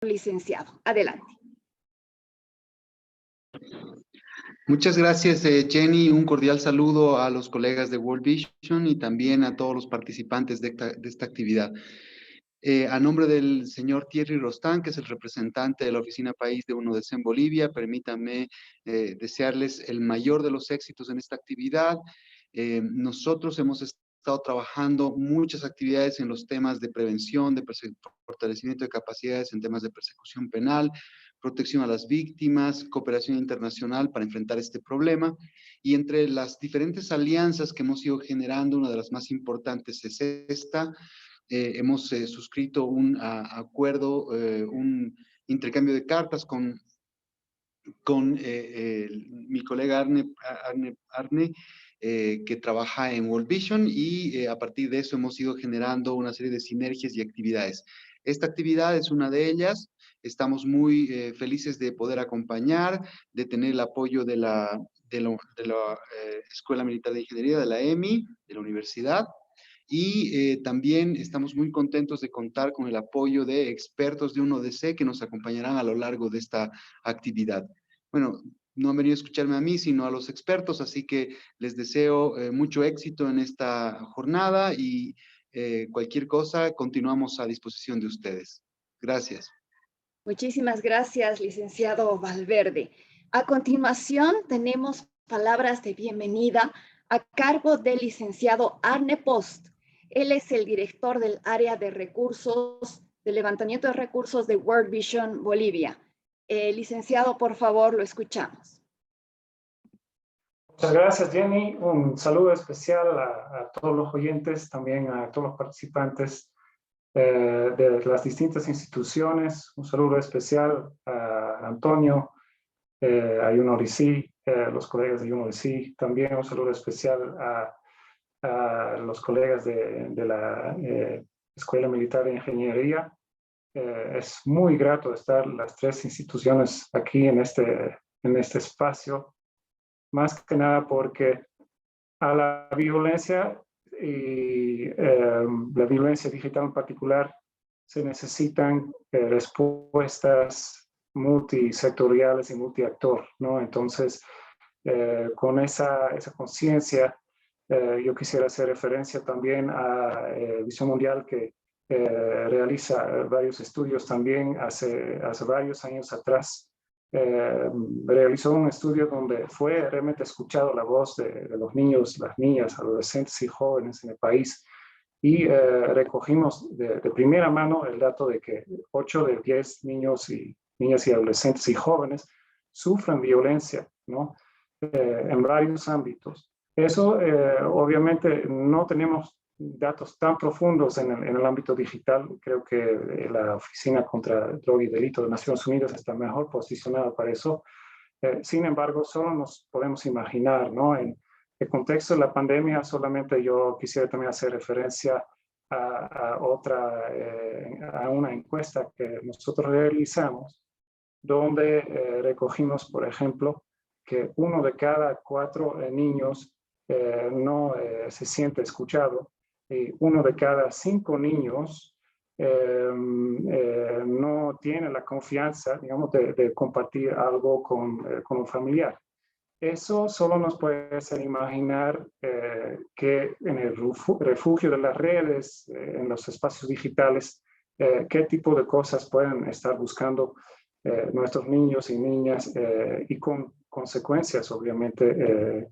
licenciado. Adelante. Muchas gracias, Jenny. Un cordial saludo a los colegas de World Vision y también a todos los participantes de esta actividad. A nombre del señor Thierry Rostán, que es el representante de la Oficina País de UNODC en Bolivia, permítanme desearles el mayor de los éxitos en esta actividad. Nosotros hemos estado trabajando muchas actividades en los temas de prevención, de fortalecimiento de capacidades en temas de persecución penal, protección a las víctimas, cooperación internacional para enfrentar este problema. Y entre las diferentes alianzas que hemos ido generando, una de las más importantes es esta. Hemos suscrito un acuerdo, un intercambio de cartas con mi colega Arne que trabaja en World Vision y a partir de eso hemos ido generando una serie de sinergias y actividades. Esta actividad es una de ellas. Estamos muy felices de poder acompañar, de tener el apoyo de la Escuela Militar de Ingeniería, de la EMI, de la universidad. Y también estamos muy contentos de contar con el apoyo de expertos de UNODC que nos acompañarán a lo largo de esta actividad. Bueno, no han venido a escucharme a mí, sino a los expertos, así que les deseo mucho éxito en esta jornada y cualquier cosa continuamos a disposición de ustedes. Gracias. Muchísimas gracias, licenciado Valverde. A continuación, tenemos palabras de bienvenida a cargo del licenciado Arne Post. Él es el director del área de recursos, de levantamiento de recursos de World Vision Bolivia. Licenciado, por favor, lo escuchamos. Muchas gracias, Jenny. Un saludo especial a todos los oyentes, también a todos los participantes de las distintas instituciones. Un saludo especial a Antonio, a UNODC, los colegas de UNODC. También un saludo especial a los colegas de la Escuela Militar de Ingeniería. Es muy grato estar las tres instituciones aquí en este espacio, más que nada porque a la violencia y la violencia digital en particular se necesitan respuestas multisectoriales y multiactor, ¿no? Entonces, con esa conciencia, yo quisiera hacer referencia también a Visión Mundial, que realiza varios estudios también hace varios años atrás. Realizó un estudio donde fue realmente escuchado la voz de los niños, las niñas, adolescentes y jóvenes en el país y recogimos de primera mano el dato de que 8 de 10 niños y niñas y adolescentes y jóvenes sufren violencia, ¿no? En varios ámbitos. Eso obviamente no tenemos datos tan profundos en el ámbito digital. Creo que la Oficina contra Droga y Delito de Naciones Unidas está mejor posicionada para eso. Sin embargo, solo nos podemos imaginar, ¿no? En el contexto de la pandemia, solamente yo quisiera también hacer referencia a una encuesta que nosotros realizamos, donde recogimos, por ejemplo, que 1 de cada 4 niños no se siente escuchado. 1 de cada 5 niños no tiene la confianza, digamos, de compartir algo con un familiar. Eso solo nos puede hacer imaginar que en el refugio de las redes, en los espacios digitales, qué tipo de cosas pueden estar buscando nuestros niños y niñas y con consecuencias, obviamente,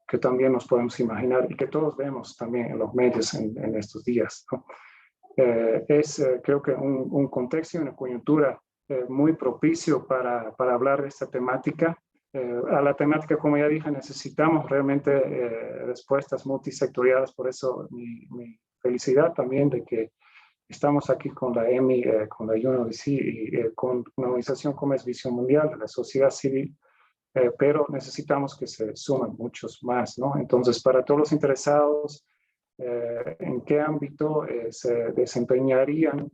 que también nos podemos imaginar y que todos vemos también en los medios en estos días, ¿no? Creo que un contexto y una coyuntura muy propicio para hablar de esta temática. A la temática, como ya dije, necesitamos realmente respuestas multisectoriales, por eso mi felicidad también de que estamos aquí con la EMI, con la UNODC y con una organización como es Visión Mundial de la sociedad civil, pero necesitamos que se sumen muchos más, ¿no? Entonces, para todos los interesados, en qué ámbito se desempeñarían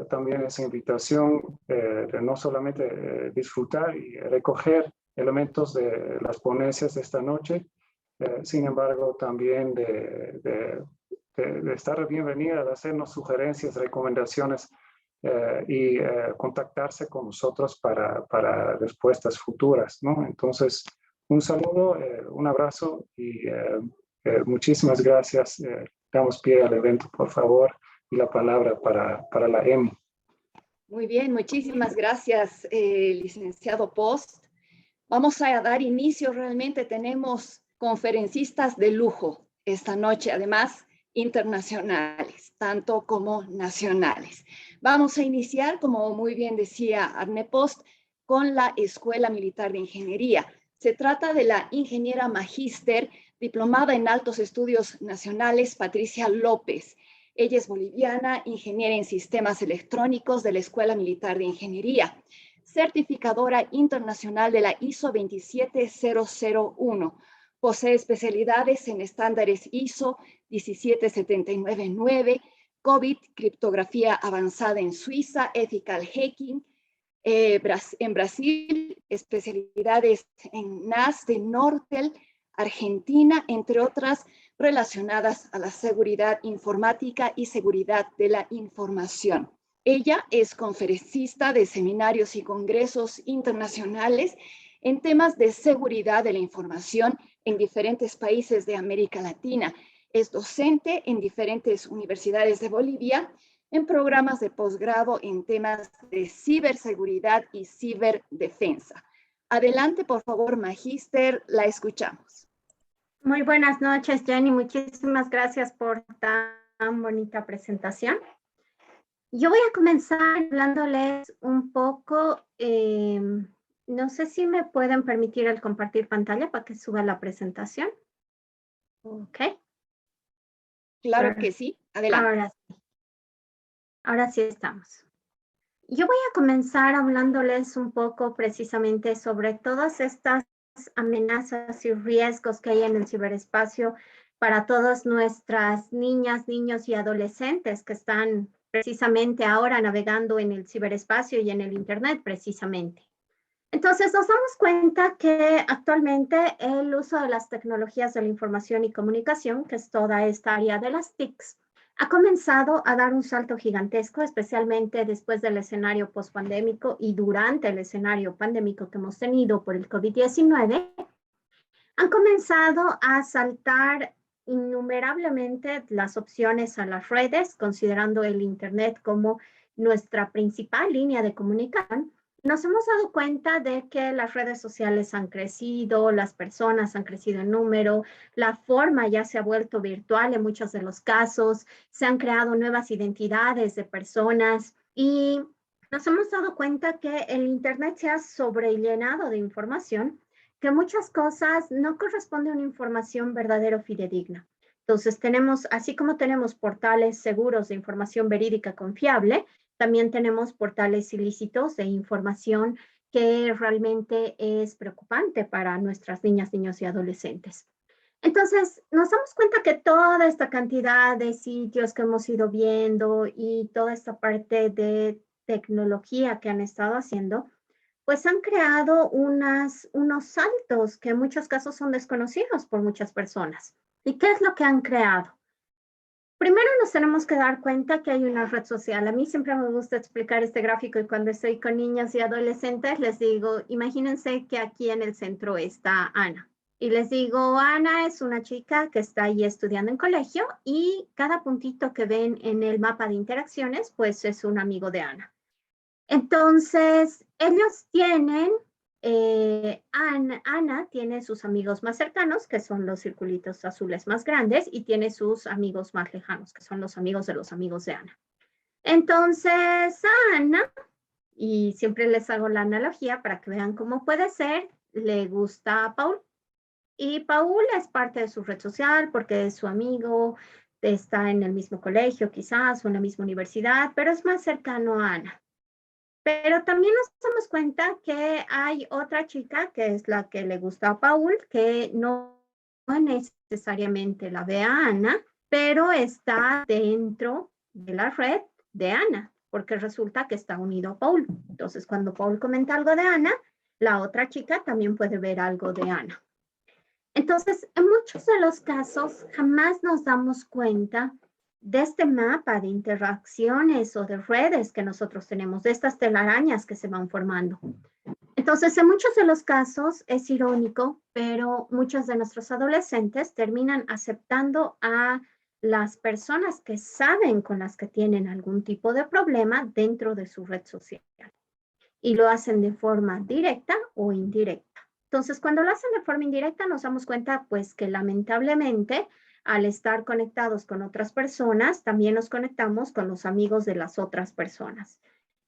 también esa invitación de no solamente disfrutar y recoger elementos de las ponencias de esta noche, sin embargo también de estar bienvenida, de hacernos sugerencias, recomendaciones y contactarse con nosotros para respuestas futuras, ¿no? Entonces, un saludo, un abrazo y muchísimas gracias. Damos pie al evento, por favor, y la palabra para la EMI. Muy bien, muchísimas gracias, licenciado Post. Vamos a dar inicio, realmente tenemos conferencistas de lujo esta noche, además internacionales, tanto como nacionales. Vamos a iniciar, como muy bien decía Arne Post, con la Escuela Militar de Ingeniería. Se trata de la ingeniera magíster diplomada en Altos Estudios Nacionales, Patricia López. Ella es boliviana, ingeniera en sistemas electrónicos de la Escuela Militar de Ingeniería, certificadora internacional de la ISO 27001. Posee especialidades en estándares ISO 17799, COVID, criptografía avanzada en Suiza, ethical hacking. En Brasil, especialidades en NAS de Nortel, Argentina, entre otras relacionadas a la seguridad informática y seguridad de la información. Ella es conferencista de seminarios y congresos internacionales en temas de seguridad de la información en diferentes países de América Latina. Es docente en diferentes universidades de Bolivia en programas de posgrado en temas de ciberseguridad y ciberdefensa. Adelante, por favor, magíster, la escuchamos. Muy buenas noches, Jenny. Muchísimas gracias por tan bonita presentación. Yo voy a comenzar hablándoles un poco, no sé si me pueden permitir el compartir pantalla para que suba la presentación. Ok. Claro que sí, adelante. Ahora sí estamos. Yo voy a comenzar hablándoles un poco precisamente sobre todas estas amenazas y riesgos que hay en el ciberespacio para todas nuestras niñas, niños y adolescentes que están precisamente ahora navegando en el ciberespacio y en el Internet precisamente. Entonces nos damos cuenta que actualmente el uso de las tecnologías de la información y comunicación, que es toda esta área de las TICs, ha comenzado a dar un salto gigantesco, especialmente después del escenario pospandémico y durante el escenario pandémico que hemos tenido por el COVID-19. Han comenzado a saltar innumerablemente las opciones a las redes, considerando el Internet como nuestra principal línea de comunicación. Nos hemos dado cuenta de que las redes sociales han crecido, las personas han crecido en número, la forma ya se ha vuelto virtual en muchos de los casos, se han creado nuevas identidades de personas y nos hemos dado cuenta que el Internet se ha sobrellenado de información, que muchas cosas no corresponden a una información verdadera o fidedigna. Entonces tenemos, así como tenemos portales seguros de información verídica confiable, también tenemos portales ilícitos de información que realmente es preocupante para nuestras niñas, niños y adolescentes. Entonces, nos damos cuenta que toda esta cantidad de sitios que hemos ido viendo y toda esta parte de tecnología que han estado haciendo, pues han creado unos saltos que en muchos casos son desconocidos por muchas personas. ¿Y qué es lo que han creado? Primero nos tenemos que dar cuenta que hay una red social. A mí siempre me gusta explicar este gráfico y cuando estoy con niños y adolescentes les digo, imagínense que aquí en el centro está Ana. Y les digo, Ana es una chica que está ahí estudiando en colegio y cada puntito que ven en el mapa de interacciones, pues es un amigo de Ana. Entonces, ellos tienen, Ana tiene sus amigos más cercanos, que son los circulitos azules más grandes, y tiene sus amigos más lejanos, que son los amigos de Ana. Entonces, Ana, y siempre les hago la analogía para que vean cómo puede ser, le gusta a Paul. Y Paul es parte de su red social porque es su amigo, está en el mismo colegio quizás o en la misma universidad, pero es más cercano a Ana. Pero también nos damos cuenta que hay otra chica que es la que le gusta a Paul, que no necesariamente la ve a Ana, pero está dentro de la red de Ana, porque resulta que está unido a Paul. Entonces, cuando Paul comenta algo de Ana, la otra chica también puede ver algo de Ana. Entonces, en muchos de los casos, jamás nos damos cuenta de este mapa de interacciones o de redes que nosotros tenemos, de estas telarañas que se van formando. Entonces, en muchos de los casos es irónico, pero muchos de nuestros adolescentes terminan aceptando a las personas que saben con las que tienen algún tipo de problema dentro de su red social. Y lo hacen de forma directa o indirecta. Entonces, cuando lo hacen de forma indirecta, nos damos cuenta, pues, que lamentablemente, al estar conectados con otras personas, también nos conectamos con los amigos de las otras personas.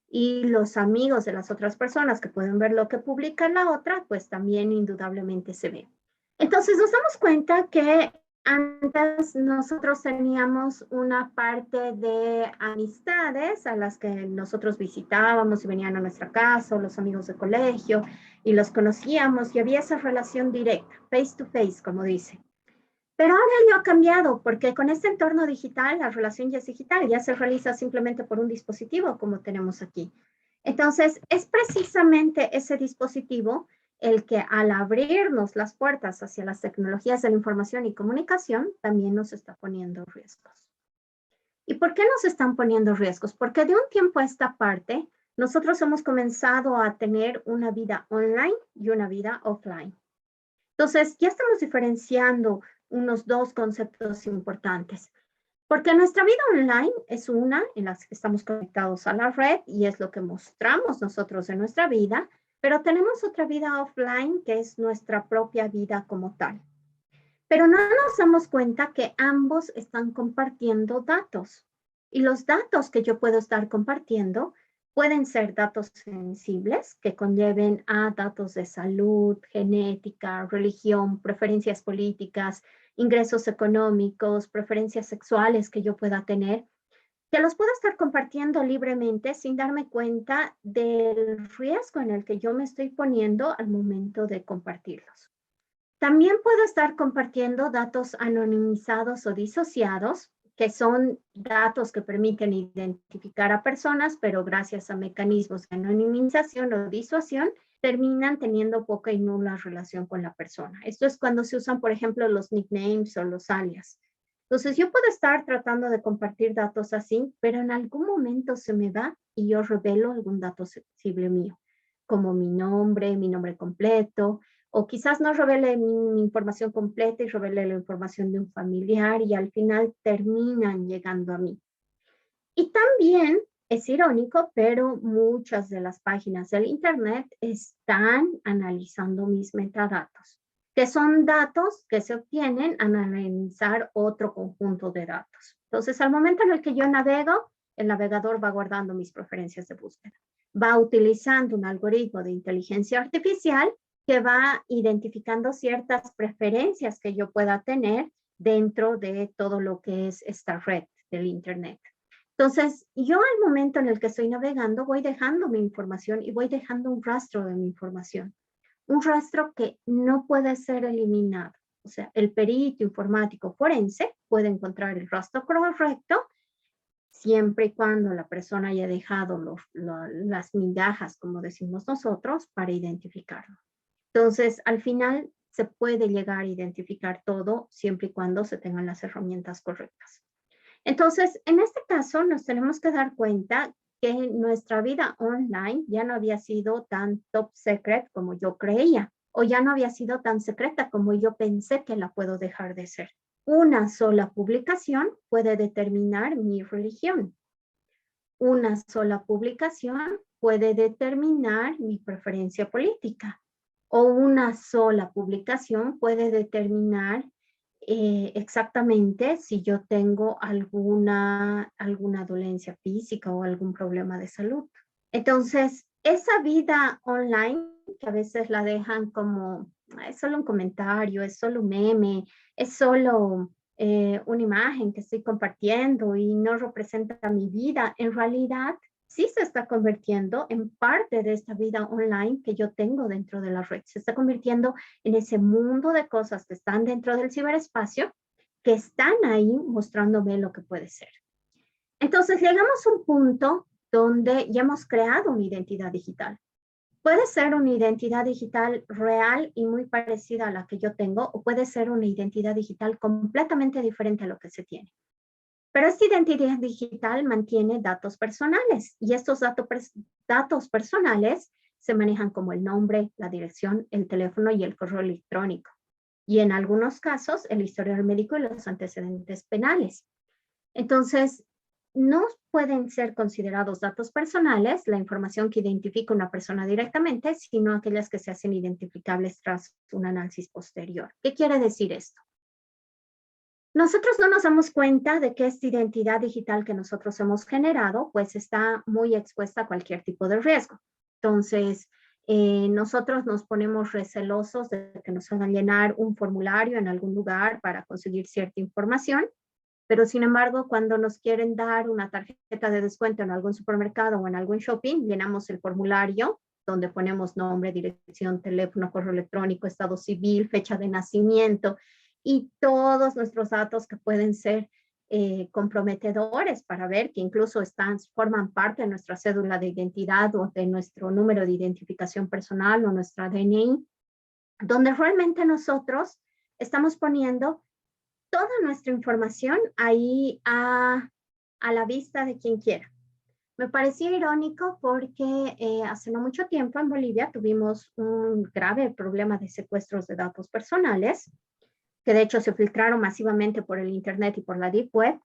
Y los amigos de las otras personas que pueden ver lo que publica la otra, pues también indudablemente se ve. Entonces nos damos cuenta que antes nosotros teníamos una parte de amistades a las que nosotros visitábamos y venían a nuestra casa, o los amigos de colegio, y los conocíamos y había esa relación directa, face to face, como dice. Pero ahora ello ha cambiado porque con este entorno digital, la relación ya es digital, ya se realiza simplemente por un dispositivo como tenemos aquí. Entonces, es precisamente ese dispositivo el que al abrirnos las puertas hacia las tecnologías de la información y comunicación, también nos está poniendo riesgos. ¿Y por qué nos están poniendo riesgos? Porque de un tiempo a esta parte, nosotros hemos comenzado a tener una vida online y una vida offline. Entonces, ya estamos diferenciando unos dos conceptos importantes. Porque nuestra vida online es una en la que estamos conectados a la red y es lo que mostramos nosotros en nuestra vida, pero tenemos otra vida offline que es nuestra propia vida como tal. Pero no nos damos cuenta que ambos están compartiendo datos. Y los datos que yo puedo estar compartiendo pueden ser datos sensibles que conlleven a datos de salud, genética, religión, preferencias políticas, ingresos económicos, preferencias sexuales que yo pueda tener, que los puedo estar compartiendo libremente sin darme cuenta del riesgo en el que yo me estoy poniendo al momento de compartirlos. También puedo estar compartiendo datos anonimizados o disociados, que son datos que permiten identificar a personas, pero gracias a mecanismos de anonimización o disuasión, terminan teniendo poca y nula relación con la persona. Esto es cuando se usan, por ejemplo, los nicknames o los alias. Entonces, yo puedo estar tratando de compartir datos así, pero en algún momento se me va y yo revelo algún dato sensible mío, como mi nombre completo, o quizás no revele mi información completa y revele la información de un familiar y al final terminan llegando a mí. Y también es irónico, pero muchas de las páginas del Internet están analizando mis metadatos, que son datos que se obtienen al analizar otro conjunto de datos. Entonces, al momento en el que yo navego, el navegador va guardando mis preferencias de búsqueda. Va utilizando un algoritmo de inteligencia artificial que va identificando ciertas preferencias que yo pueda tener dentro de todo lo que es esta red del Internet. Entonces, yo al momento en el que estoy navegando, voy dejando mi información y voy dejando un rastro de mi información. Un rastro que no puede ser eliminado. O sea, el perito informático forense puede encontrar el rastro correcto siempre y cuando la persona haya dejado las migajas, como decimos nosotros, para identificarlo. Entonces, al final se puede llegar a identificar todo siempre y cuando se tengan las herramientas correctas. Entonces, en este caso, nos tenemos que dar cuenta que nuestra vida online ya no había sido tan top secret como yo creía, o ya no había sido tan secreta como yo pensé que la puedo dejar de ser. Una sola publicación puede determinar mi religión. Una sola publicación puede determinar mi preferencia política. O una sola publicación puede determinar exactamente si yo tengo alguna dolencia física o algún problema de salud. Entonces, esa vida online que a veces la dejan como, es solo un comentario, es solo un meme, es solo una imagen que estoy compartiendo y no representa mi vida, en realidad sí se está convirtiendo en parte de esta vida online que yo tengo dentro de la red. Se está convirtiendo en ese mundo de cosas que están dentro del ciberespacio, que están ahí mostrándome lo que puede ser. Entonces, llegamos a un punto donde ya hemos creado una identidad digital. Puede ser una identidad digital real y muy parecida a la que yo tengo, o puede ser una identidad digital completamente diferente a lo que se tiene. Pero esta identidad digital mantiene datos personales y estos datos personales se manejan como el nombre, la dirección, el teléfono y el correo electrónico. Y en algunos casos, el historial médico y los antecedentes penales. Entonces, no pueden ser considerados datos personales, la información que identifica una persona directamente, sino aquellas que se hacen identificables tras un análisis posterior. ¿Qué quiere decir esto? Nosotros no nos damos cuenta de que esta identidad digital que nosotros hemos generado, pues está muy expuesta a cualquier tipo de riesgo. Entonces, nosotros nos ponemos recelosos de que nos hagan llenar un formulario en algún lugar para conseguir cierta información, pero sin embargo, cuando nos quieren dar una tarjeta de descuento en algún supermercado o en algún shopping, llenamos el formulario donde ponemos nombre, dirección, teléfono, correo electrónico, estado civil, fecha de nacimiento, y todos nuestros datos que pueden ser comprometedores para ver que incluso forman parte de nuestra cédula de identidad o de nuestro número de identificación personal o nuestra DNI, donde realmente nosotros estamos poniendo toda nuestra información ahí a la vista de quien quiera. Me parecía irónico porque hace no mucho tiempo en Bolivia tuvimos un grave problema de secuestros de datos personales, que de hecho se filtraron masivamente por el internet y por la deep web,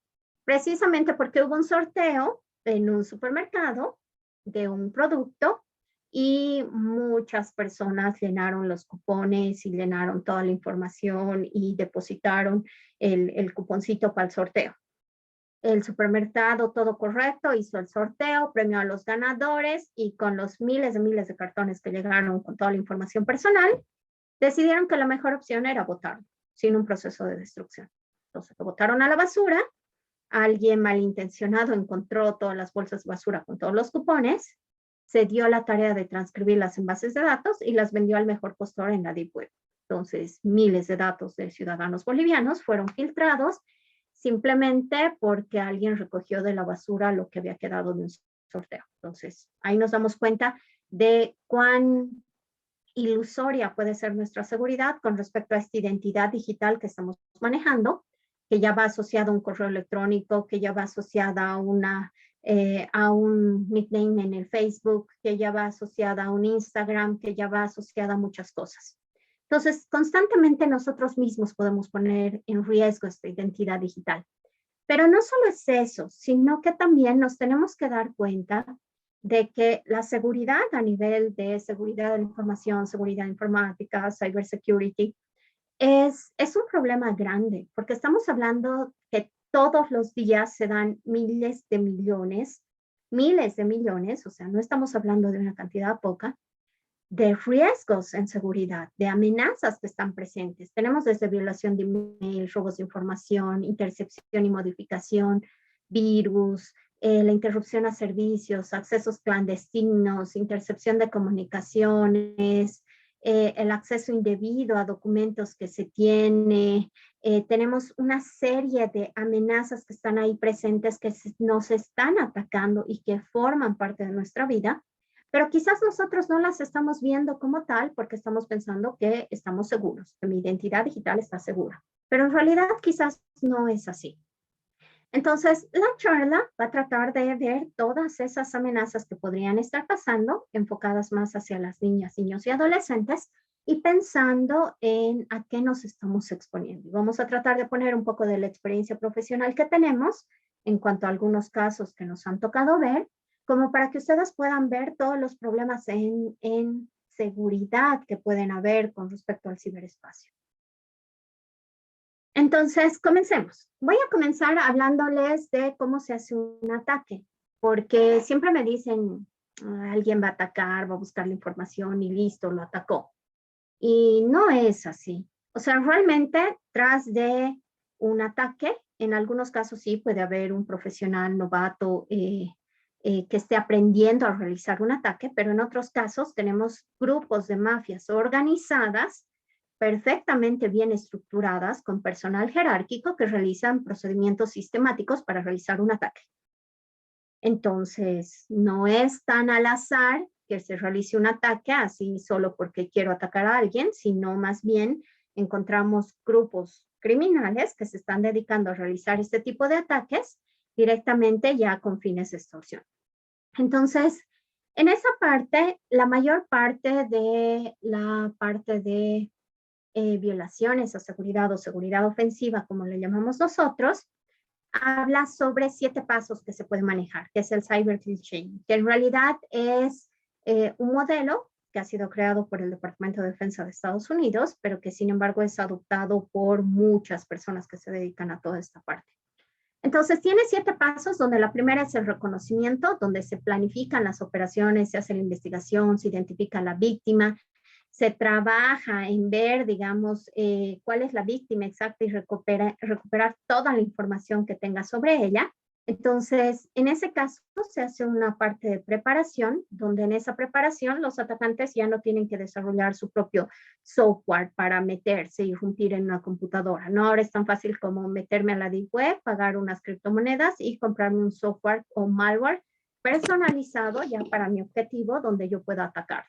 precisamente porque hubo un sorteo en un supermercado de un producto y muchas personas llenaron los cupones y llenaron toda la información y depositaron el cuponcito para el sorteo. El supermercado, todo correcto, hizo el sorteo, premió a los ganadores y con los miles de cartones que llegaron con toda la información personal, decidieron que la mejor opción era votarlo sin un proceso de destrucción. Entonces lo botaron a la basura, alguien malintencionado encontró todas las bolsas de basura con todos los cupones, se dio la tarea de transcribirlas en bases de datos y las vendió al mejor postor en la Deep Web. Entonces, miles de datos de ciudadanos bolivianos fueron filtrados simplemente porque alguien recogió de la basura lo que había quedado de un sorteo. Entonces, ahí nos damos cuenta de cuán ilusoria puede ser nuestra seguridad con respecto a esta identidad digital que estamos manejando, que ya va asociada a un correo electrónico, que ya va asociada a un nickname en el Facebook, que ya va asociada a un Instagram, que ya va asociada a muchas cosas. Entonces, constantemente nosotros mismos podemos poner en riesgo esta identidad digital. Pero no solo es eso, sino que también nos tenemos que dar cuenta de que la seguridad a nivel de seguridad de la información, seguridad informática, cybersecurity, es un problema grande, porque estamos hablando que todos los días se dan miles de millones, o sea, no estamos hablando de una cantidad poca, de riesgos en seguridad, de amenazas que están presentes. Tenemos desde violación de email, robos de información, intercepción y modificación, virus, la interrupción a servicios, accesos clandestinos, intercepción de comunicaciones, el acceso indebido a documentos que se tiene. Tenemos una serie de amenazas que están ahí presentes que nos están atacando y que forman parte de nuestra vida, pero quizás nosotros no las estamos viendo como tal porque estamos pensando que estamos seguros, que mi identidad digital está segura. Pero en realidad quizás no es así. Entonces, la charla va a tratar de ver todas esas amenazas que podrían estar pasando, enfocadas más hacia las niñas, niños y adolescentes, y pensando en a qué nos estamos exponiendo. Vamos a tratar de poner un poco de la experiencia profesional que tenemos en cuanto a algunos casos que nos han tocado ver, como para que ustedes puedan ver todos los problemas en seguridad que pueden haber con respecto al ciberespacio. Entonces, comencemos. Voy a comenzar hablándoles de cómo se hace un ataque, porque siempre me dicen, alguien va a atacar, va a buscar la información y listo, lo atacó. Y no es así. O sea, realmente, tras de un ataque, en algunos casos sí puede haber un profesional novato que esté aprendiendo a realizar un ataque, pero en otros casos tenemos grupos de mafias organizadas perfectamente bien estructuradas con personal jerárquico que realizan procedimientos sistemáticos para realizar un ataque. Entonces, no es tan al azar que se realice un ataque así solo porque quiero atacar a alguien, sino más bien encontramos grupos criminales que se están dedicando a realizar este tipo de ataques directamente ya con fines de extorsión. Entonces, en esa parte, la mayor parte de violaciones a seguridad o seguridad ofensiva, como le llamamos nosotros, habla sobre 7 pasos que se pueden manejar, que es el Cyber Kill Chain, que en realidad es un modelo que ha sido creado por el Departamento de Defensa de Estados Unidos, pero que sin embargo es adoptado por muchas personas que se dedican a toda esta parte. Entonces, tiene 7 pasos, donde la primera es el reconocimiento, donde se planifican las operaciones, se hace la investigación, se identifica a la víctima, se trabaja en ver, digamos, cuál es la víctima exacta y recuperar toda la información que tenga sobre ella. Entonces, en ese caso, se hace una parte de preparación, donde en esa preparación los atacantes ya no tienen que desarrollar su propio software para meterse y irrumpir en una computadora. No, ahora es tan fácil como meterme a la deep web, pagar unas criptomonedas y comprarme un software o malware personalizado ya para mi objetivo, donde yo pueda atacar.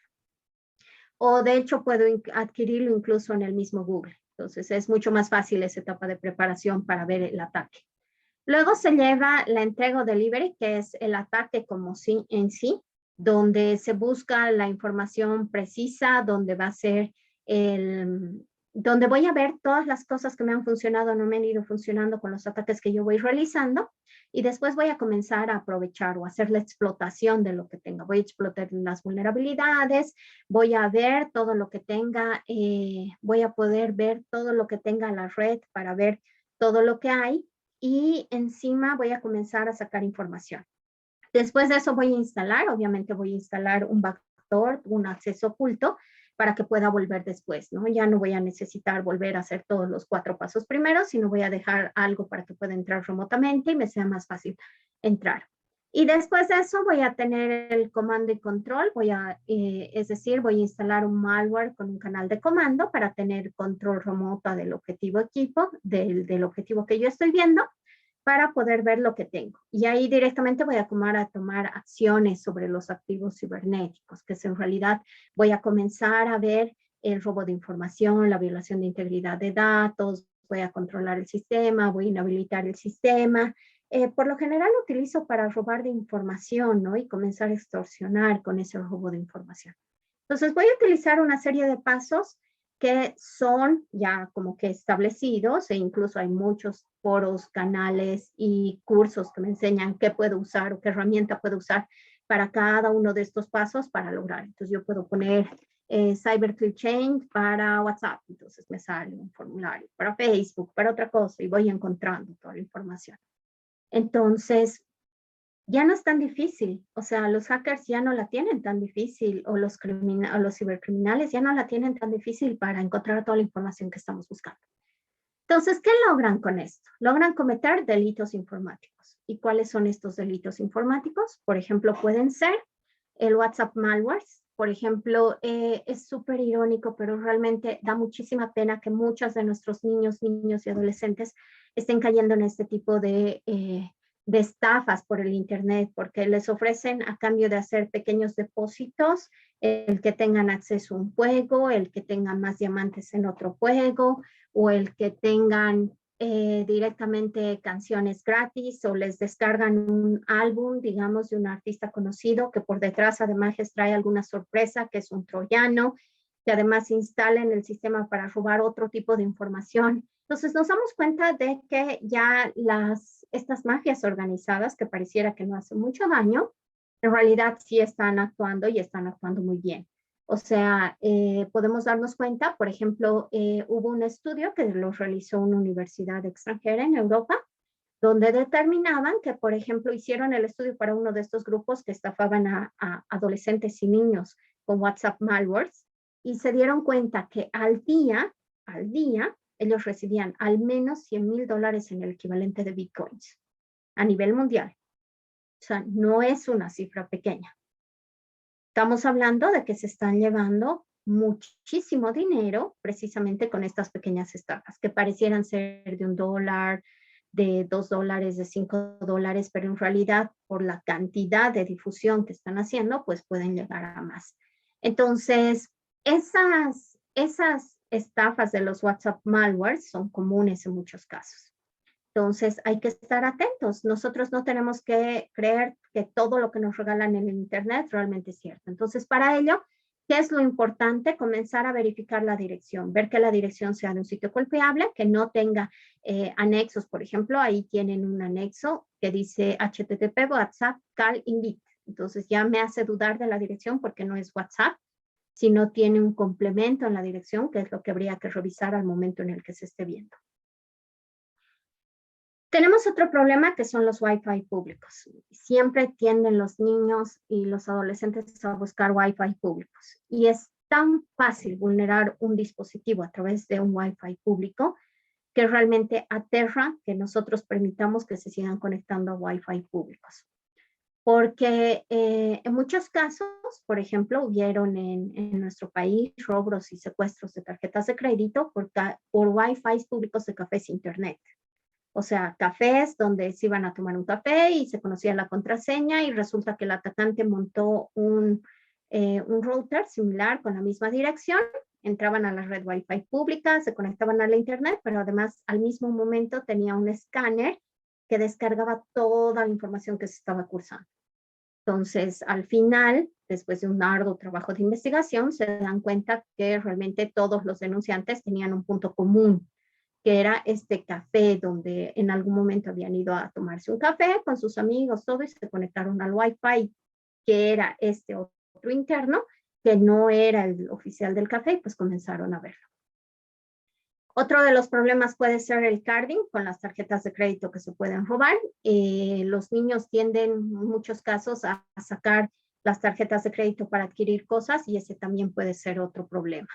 O de hecho puedo adquirirlo incluso en el mismo Google. Entonces es mucho más fácil esa etapa de preparación para ver el ataque. Luego se lleva la entrega o delivery, que es el ataque como en sí, donde se busca la información precisa, donde va a ser donde voy a ver todas las cosas que me han funcionado o no me han ido funcionando con los ataques que yo voy realizando, y después voy a comenzar a aprovechar o hacer la explotación de lo que tenga. Voy a explotar las vulnerabilidades, voy a ver todo lo que tenga, voy a poder ver todo lo que tenga la red para ver todo lo que hay, y encima voy a comenzar a sacar información. Después de eso voy a instalar, obviamente voy a instalar un backdoor, un acceso oculto, para que pueda volver después, ¿no? Ya no voy a necesitar volver a hacer todos los 4 pasos primero, sino voy a dejar algo para que pueda entrar remotamente y me sea más fácil entrar. Y después de eso voy a tener el comando y control, es decir, voy a instalar un malware con un canal de comando para tener control remoto del objetivo equipo, del objetivo que yo estoy viendo, para poder ver lo que tengo. Y ahí directamente voy a tomar acciones sobre los activos cibernéticos, que es en realidad voy a comenzar a ver el robo de información, la violación de integridad de datos, voy a controlar el sistema, voy a inhabilitar el sistema. Por lo general lo utilizo para robar de información, ¿no? Y comenzar a extorsionar con ese robo de información. Entonces voy a utilizar una serie de pasos que son ya como que establecidos, e incluso hay muchos foros, canales y cursos que me enseñan qué puedo usar o qué herramienta puedo usar para cada uno de estos pasos para lograr. Entonces yo puedo poner Cyber Kill Chain para WhatsApp, entonces me sale un formulario, para Facebook, para otra cosa, y voy encontrando toda la información. Entonces, ya no es tan difícil, o sea, los hackers ya no la tienen tan difícil, o los cibercriminales ya no la tienen tan difícil para encontrar toda la información que estamos buscando. Entonces, ¿qué logran con esto? Logran cometer delitos informáticos. ¿Y cuáles son estos delitos informáticos? Por ejemplo, pueden ser el WhatsApp malware. Por ejemplo, es súper irónico, pero realmente da muchísima pena que muchos de nuestros niños y adolescentes estén cayendo en este tipo de estafas por el internet, porque les ofrecen a cambio de hacer pequeños depósitos, el que tengan acceso a un juego, el que tengan más diamantes en otro juego, o el que tengan directamente canciones gratis, o les descargan un álbum, digamos, de un artista conocido, que por detrás además les trae alguna sorpresa, que es un troyano, que además instala en el sistema para robar otro tipo de información. Entonces nos damos cuenta de que ya estas mafias organizadas, que pareciera que no hacen mucho daño, en realidad sí están actuando, y están actuando muy bien. O sea, podemos darnos cuenta, por ejemplo, hubo un estudio que lo realizó una universidad extranjera en Europa, donde determinaban que, por ejemplo, hicieron el estudio para uno de estos grupos que estafaban a adolescentes y niños con WhatsApp malwares, y se dieron cuenta que al día, ellos recibían al menos $100,000 en el equivalente de bitcoins a nivel mundial. O sea, no es una cifra pequeña. Estamos hablando de que se están llevando muchísimo dinero precisamente con estas pequeñas estafas, que parecieran ser de $1, de $2, de $5, pero en realidad por la cantidad de difusión que están haciendo, pues pueden llegar a más. Entonces, esas estafas de los WhatsApp malware son comunes en muchos casos. Entonces hay que estar atentos. Nosotros no tenemos que creer que todo lo que nos regalan en el Internet realmente es cierto. Entonces, para ello, ¿qué es lo importante? Comenzar a verificar la dirección, ver que la dirección sea de un sitio confiable, que no tenga anexos. Por ejemplo, ahí tienen un anexo que dice HTTP, WhatsApp, Cal, Invite. Entonces ya me hace dudar de la dirección porque no es WhatsApp, sino tiene un complemento en la dirección, que es lo que habría que revisar al momento en el que se esté viendo. Tenemos otro problema que son los Wi-Fi públicos. Siempre tienden los niños y los adolescentes a buscar Wi-Fi públicos. Y es tan fácil vulnerar un dispositivo a través de un Wi-Fi público que realmente aterra que nosotros permitamos que se sigan conectando a Wi-Fi públicos. Porque en muchos casos, por ejemplo, hubieron en nuestro país robos y secuestros de tarjetas de crédito por Wi-Fi públicos de cafés internet. O sea, cafés donde se iban a tomar un café y se conocía la contraseña y resulta que el atacante montó un router similar con la misma dirección, entraban a la red Wi-Fi pública, se conectaban a la internet, pero además al mismo momento tenía un escáner que descargaba toda la información que se estaba cursando. Entonces, al final, después de un arduo trabajo de investigación, se dan cuenta que realmente todos los denunciantes tenían un punto común, que era este café donde en algún momento habían ido a tomarse un café con sus amigos, todo, y se conectaron al Wi-Fi, que era este otro interno, que no era el oficial del café, y pues comenzaron a verlo. Otro de los problemas puede ser el carding con las tarjetas de crédito que se pueden robar. Los niños tienden en muchos casos a sacar las tarjetas de crédito para adquirir cosas y ese también puede ser otro problema.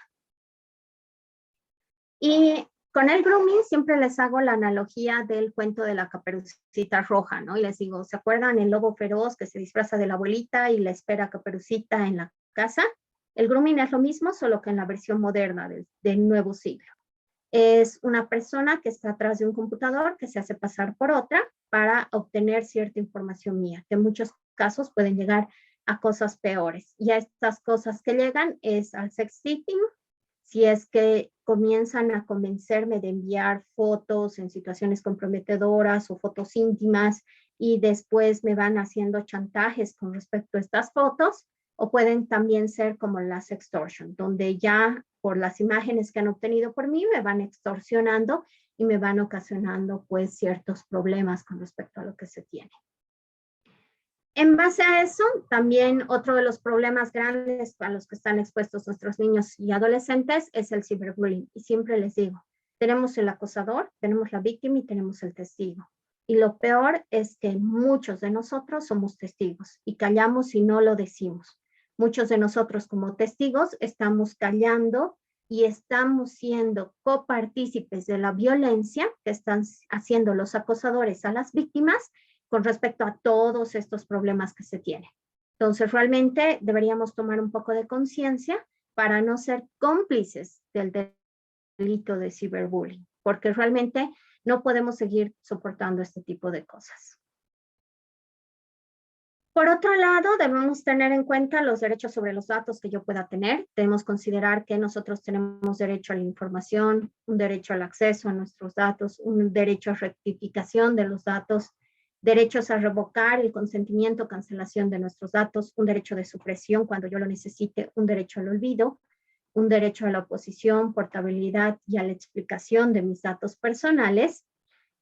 Y con el grooming siempre les hago la analogía del cuento de la Caperucita Roja, ¿no? Y les digo, ¿se acuerdan el lobo feroz que se disfraza de la abuelita y la espera a Caperucita en la casa? El grooming es lo mismo, solo que en la versión moderna del nuevo siglo. Es una persona que está atrás de un computador que se hace pasar por otra para obtener cierta información mía, que en muchos casos pueden llegar a cosas peores. Y a estas cosas que llegan es al sexting, si es que comienzan a convencerme de enviar fotos en situaciones comprometedoras o fotos íntimas y después me van haciendo chantajes con respecto a estas fotos, o pueden también ser como la sextortion, donde ya por las imágenes que han obtenido por mí me van extorsionando y me van ocasionando pues ciertos problemas con respecto a lo que se tiene. En base a eso, también otro de los problemas grandes a los que están expuestos nuestros niños y adolescentes es el ciberbullying. Y siempre les digo, tenemos el acosador, tenemos la víctima y tenemos el testigo. Y lo peor es que muchos de nosotros somos testigos y callamos y no lo decimos. Muchos de nosotros como testigos estamos callando y estamos siendo copartícipes de la violencia que están haciendo los acosadores a las víctimas con respecto a todos estos problemas que se tienen. Entonces, realmente deberíamos tomar un poco de conciencia para no ser cómplices del delito de ciberbullying, porque realmente no podemos seguir soportando este tipo de cosas. Por otro lado, debemos tener en cuenta los derechos sobre los datos que yo pueda tener. Debemos considerar que nosotros tenemos derecho a la información, un derecho al acceso a nuestros datos, un derecho a rectificación de los datos, derechos a revocar el consentimiento o cancelación de nuestros datos, un derecho de supresión cuando yo lo necesite, un derecho al olvido, un derecho a la oposición, portabilidad y a la explicación de mis datos personales.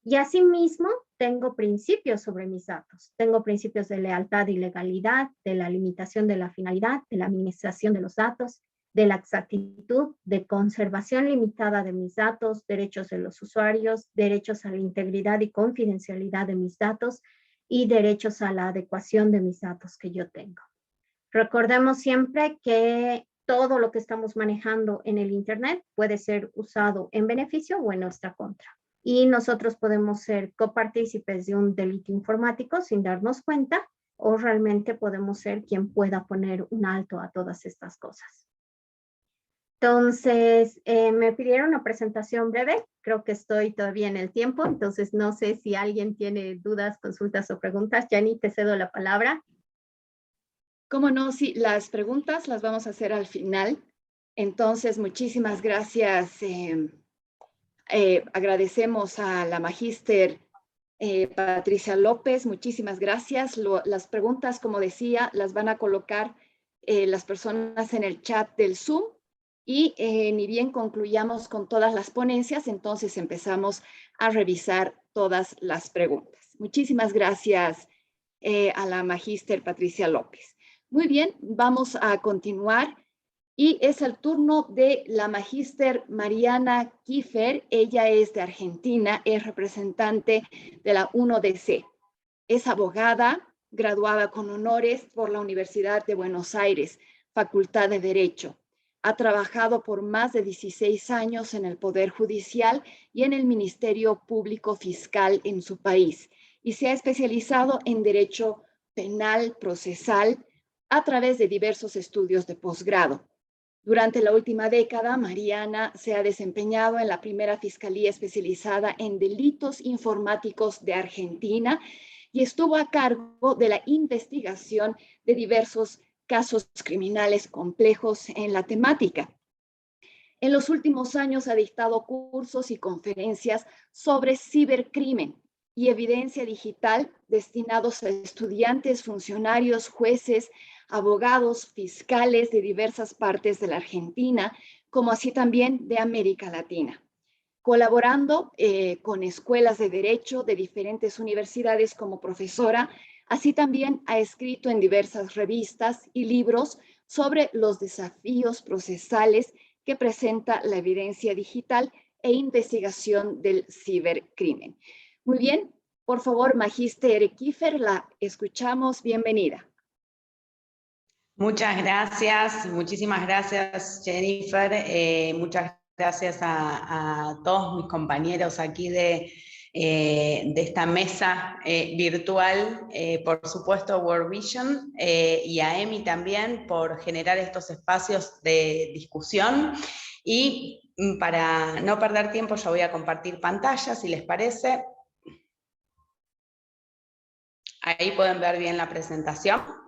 Y asimismo, tengo principios sobre mis datos. Tengo principios de lealtad y legalidad, de la limitación de la finalidad, de la administración de los datos, de la exactitud, de conservación limitada de mis datos, derechos de los usuarios, derechos a la integridad y confidencialidad de mis datos y derechos a la adecuación de mis datos que yo tengo. Recordemos siempre que todo lo que estamos manejando en el Internet puede ser usado en beneficio o en nuestra contra. Y nosotros podemos ser copartícipes de un delito informático sin darnos cuenta, o realmente podemos ser quien pueda poner un alto a todas estas cosas. Entonces, me pidieron una presentación breve, creo que estoy todavía en el tiempo, entonces no sé si alguien tiene dudas, consultas o preguntas. Jenny, te cedo la palabra. Cómo no, sí, las preguntas las vamos a hacer al final. Entonces, muchísimas gracias. Agradecemos a la magíster Patricia López, muchísimas gracias. Las preguntas, como decía, las van a colocar las personas en el chat del Zoom y ni bien concluyamos con todas las ponencias, entonces empezamos a revisar todas las preguntas. Muchísimas gracias a la magíster Patricia López. Muy bien, vamos a continuar. Y es el turno de la magíster Mariana Kiefer. Ella es de Argentina, es representante de la 1DC. Es abogada, graduada con honores por la Universidad de Buenos Aires, Facultad de Derecho. Ha trabajado por más de 16 años en el Poder Judicial y en el Ministerio Público Fiscal en su país y se ha especializado en Derecho Penal Procesal a través de diversos estudios de posgrado. Durante la última década, Mariana se ha desempeñado en la primera Fiscalía especializada en delitos informáticos de Argentina y estuvo a cargo de la investigación de diversos casos criminales complejos en la temática. En los últimos años ha dictado cursos y conferencias sobre cibercrimen y evidencia digital destinados a estudiantes, funcionarios, jueces, abogados, fiscales de diversas partes de la Argentina, como así también de América Latina, colaborando con escuelas de derecho de diferentes universidades como profesora. Así también ha escrito en diversas revistas y libros sobre los desafíos procesales que presenta la evidencia digital e investigación del cibercrimen. Muy bien, por favor, magíster Kiefer, la escuchamos. Bienvenida. Muchas gracias, muchísimas gracias, Jennifer. Muchas gracias a todos mis compañeros aquí de esta mesa virtual, por supuesto World Vision, y a Emi también por generar estos espacios de discusión. Y para no perder tiempo, yo voy a compartir pantalla, si les parece. Ahí pueden ver bien la presentación.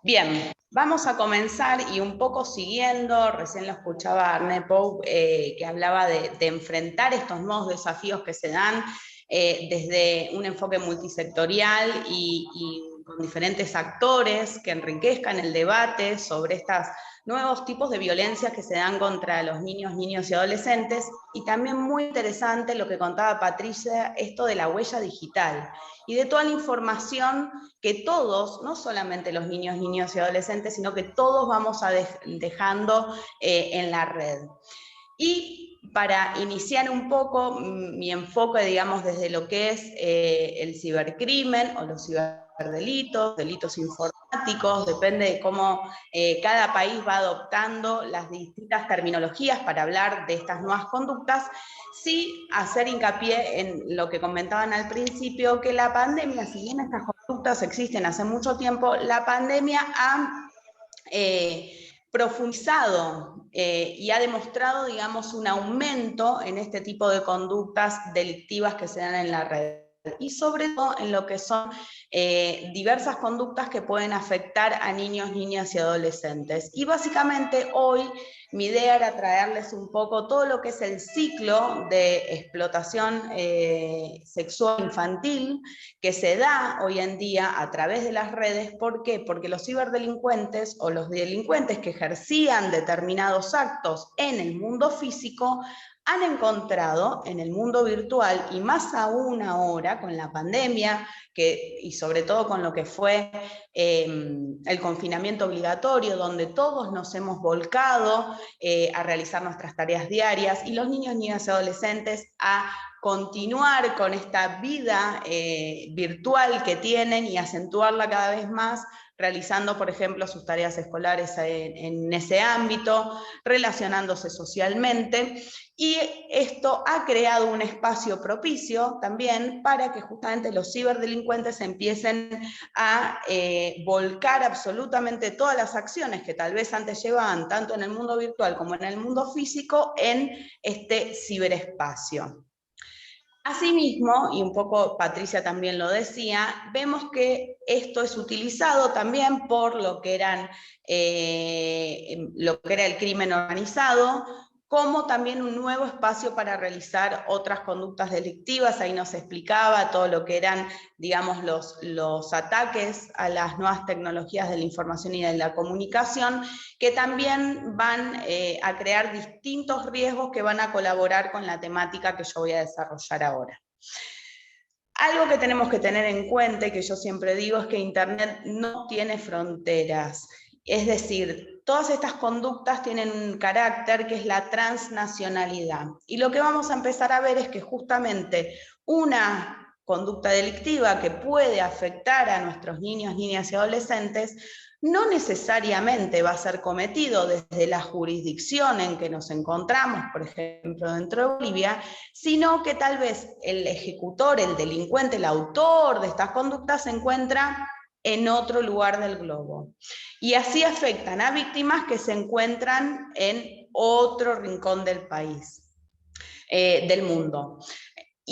Bien, vamos a comenzar y un poco siguiendo, recién lo escuchaba Arne Pou, que hablaba de enfrentar estos nuevos desafíos que se dan desde un enfoque multisectorial y con diferentes actores que enriquezcan el debate sobre estos nuevos tipos de violencias que se dan contra los niños y adolescentes, y también muy interesante lo que contaba Patricia, esto de la huella digital, y de toda la información que todos, no solamente los niños y adolescentes, sino que todos vamos dejando en la red. Y para iniciar un poco mi enfoque, digamos, desde lo que es el cibercrimen o los ciberdelitos, delitos informáticos, depende de cómo cada país va adoptando las distintas terminologías para hablar de estas nuevas conductas, sí hacer hincapié en lo que comentaban al principio, que la pandemia, si bien estas conductas existen hace mucho tiempo, la pandemia ha profundizado y ha demostrado, digamos, un aumento en este tipo de conductas delictivas que se dan en la red, y sobre todo en lo que son diversas conductas que pueden afectar a niños, niñas y adolescentes. Y básicamente hoy mi idea era traerles un poco todo lo que es el ciclo de explotación sexual infantil que se da hoy en día a través de las redes. ¿Por qué? Porque los ciberdelincuentes o los delincuentes que ejercían determinados actos en el mundo físico han encontrado en el mundo virtual, y más aún ahora con la pandemia, y sobre todo con lo que fue el confinamiento obligatorio, donde todos nos hemos volcado a realizar nuestras tareas diarias, y los niños, niñas y adolescentes a continuar con esta vida virtual que tienen y acentuarla cada vez más, realizando, por ejemplo, sus tareas escolares en ese ámbito, relacionándose socialmente, y esto ha creado un espacio propicio también para que justamente los ciberdelincuentes empiecen a volcar absolutamente todas las acciones que tal vez antes llevaban tanto en el mundo virtual como en el mundo físico en este ciberespacio. Asimismo, y un poco Patricia también lo decía, vemos que esto es utilizado también por lo que era el crimen organizado, como también un nuevo espacio para realizar otras conductas delictivas. Ahí nos explicaba todo lo que eran, digamos, los ataques a las nuevas tecnologías de la información y de la comunicación, que también van a crear distintos riesgos que van a colaborar con la temática que yo voy a desarrollar ahora. Algo que tenemos que tener en cuenta, y que yo siempre digo, es que Internet no tiene fronteras. Es decir, todas estas conductas tienen un carácter que es la transnacionalidad. Y lo que vamos a empezar a ver es que justamente una conducta delictiva que puede afectar a nuestros niños, niñas y adolescentes no necesariamente va a ser cometido desde la jurisdicción en que nos encontramos, por ejemplo, dentro de Bolivia, sino que tal vez el ejecutor, el delincuente, el autor de estas conductas se encuentra en otro lugar del globo. Y así afectan a víctimas que se encuentran en otro rincón del país, del mundo.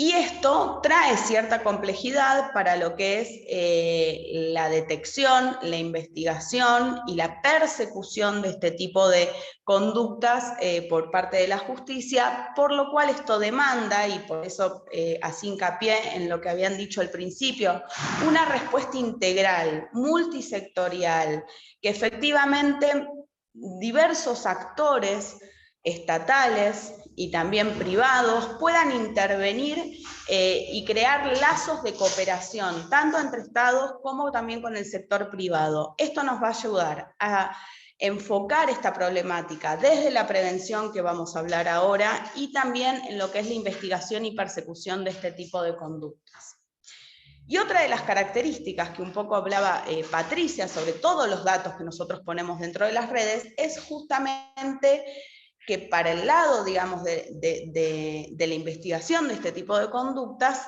Y esto trae cierta complejidad para lo que es la detección, la investigación y la persecución de este tipo de conductas por parte de la justicia, por lo cual esto demanda, y por eso así hincapié en lo que habían dicho al principio, una respuesta integral, multisectorial, que efectivamente diversos actores estatales y también privados puedan intervenir y crear lazos de cooperación, tanto entre estados como también con el sector privado. Esto nos va a ayudar a enfocar esta problemática desde la prevención, que vamos a hablar ahora, y también en lo que es la investigación y persecución de este tipo de conductas. Y otra de las características que un poco hablaba Patricia sobre todos los datos que nosotros ponemos dentro de las redes es justamente que para el lado, digamos, de la investigación de este tipo de conductas,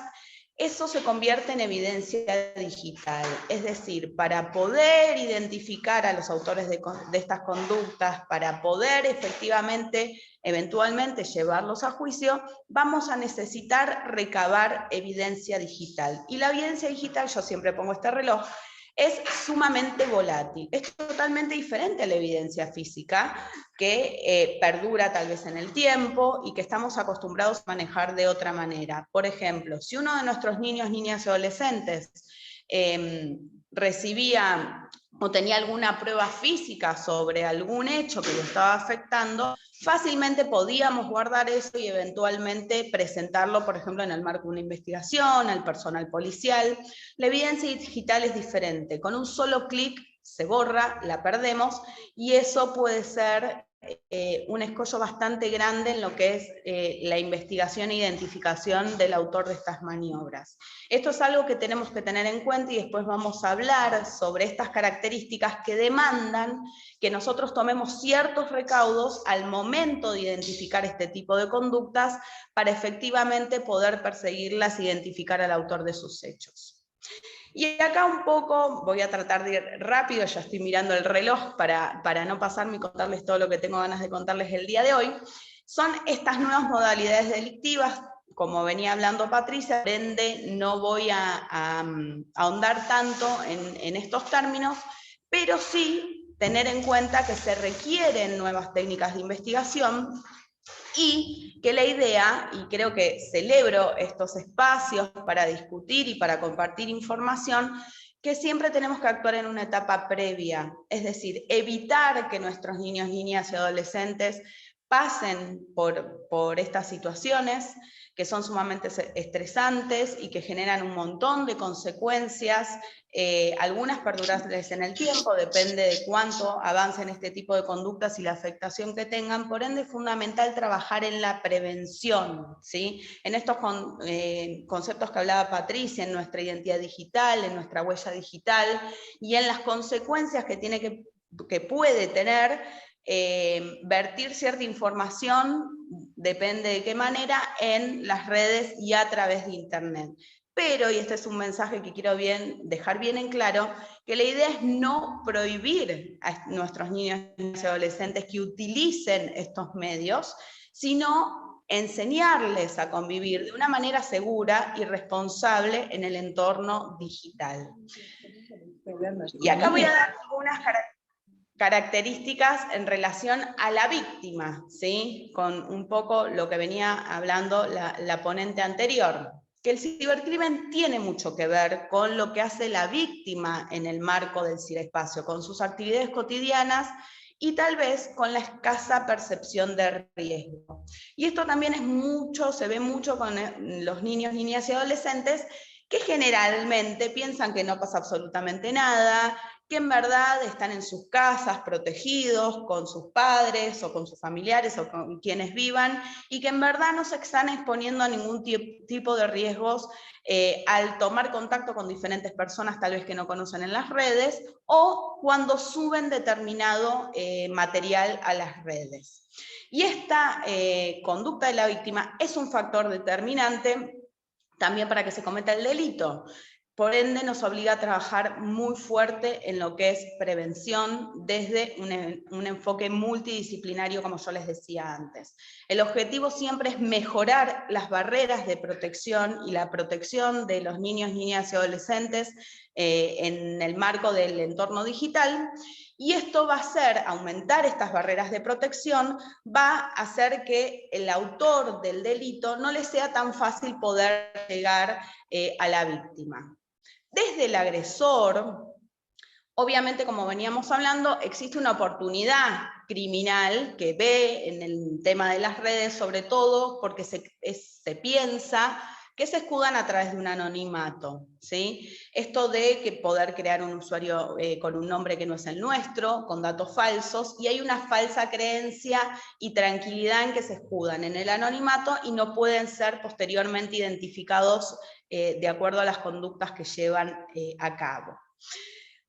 eso se convierte en evidencia digital. Es decir, para poder identificar a los autores de estas conductas, para poder efectivamente, eventualmente llevarlos a juicio, vamos a necesitar recabar evidencia digital. Y la evidencia digital, yo siempre pongo este reloj, es sumamente volátil. Es totalmente diferente a la evidencia física, que perdura tal vez en el tiempo y que estamos acostumbrados a manejar de otra manera. Por ejemplo, si uno de nuestros niños, niñas y adolescentes recibía o tenía alguna prueba física sobre algún hecho que lo estaba afectando, fácilmente podíamos guardar eso y eventualmente presentarlo, por ejemplo, en el marco de una investigación, al personal policial. La evidencia digital es diferente. Con un solo clic se borra, la perdemos, y eso puede ser un escollo bastante grande en lo que es la investigación e identificación del autor de estas maniobras. Esto es algo que tenemos que tener en cuenta, y después vamos a hablar sobre estas características que demandan que nosotros tomemos ciertos recaudos al momento de identificar este tipo de conductas para efectivamente poder perseguirlas e identificar al autor de sus hechos. Y acá un poco, voy a tratar de ir rápido, ya estoy mirando el reloj para no pasarme y contarles todo lo que tengo ganas de contarles el día de hoy. Son estas nuevas modalidades delictivas, como venía hablando Patricia, por ende no voy a ahondar tanto en estos términos, pero sí tener en cuenta que se requieren nuevas técnicas de investigación, y que la idea, y creo que celebro estos espacios para discutir y para compartir información, que siempre tenemos que actuar en una etapa previa, es decir, evitar que nuestros niños, niñas y adolescentes pasen por estas situaciones que son sumamente estresantes y que generan un montón de consecuencias, algunas perdurables en el tiempo, depende de cuánto avancen este tipo de conductas y la afectación que tengan. Por ende, es fundamental trabajar en la prevención, ¿sí? En estos conceptos que hablaba Patricia, en nuestra identidad digital, en nuestra huella digital, y en las consecuencias que puede tener vertir cierta información, depende de qué manera, en las redes y a través de Internet. Pero, y este es un mensaje que quiero dejar bien en claro, que la idea es no prohibir a nuestros niños y adolescentes que utilicen estos medios, sino enseñarles a convivir de una manera segura y responsable en el entorno digital. Y acá voy a dar algunas características. características en relación a la víctima, ¿sí? Con un poco lo que venía hablando la ponente anterior, que el cibercrimen tiene mucho que ver con lo que hace la víctima en el marco del ciberespacio, con sus actividades cotidianas y tal vez con la escasa percepción de riesgo. Y esto también se ve mucho con los niños, niñas y adolescentes que generalmente piensan que no pasa absolutamente nada, que en verdad están en sus casas protegidos con sus padres o con sus familiares o con quienes vivan, y que en verdad no se están exponiendo a ningún tipo de riesgos al tomar contacto con diferentes personas tal vez que no conocen en las redes, o cuando suben determinado material a las redes. Y esta conducta de la víctima es un factor determinante también para que se cometa el delito. Por ende, nos obliga a trabajar muy fuerte en lo que es prevención desde un enfoque multidisciplinario, como yo les decía antes. El objetivo siempre es mejorar las barreras de protección y la protección de los niños, niñas y adolescentes en el marco del entorno digital, y esto va a hacer, aumentar estas barreras de protección, va a hacer que el autor del delito no le sea tan fácil poder llegar a la víctima. Desde el agresor, obviamente, como veníamos hablando, existe una oportunidad criminal que ve en el tema de las redes, sobre todo porque se piensa que se escudan a través de un anonimato, ¿sí? Esto de que poder crear un usuario con un nombre que no es el nuestro, con datos falsos, y hay una falsa creencia y tranquilidad en que se escudan en el anonimato y no pueden ser posteriormente identificados de acuerdo a las conductas que llevan a cabo.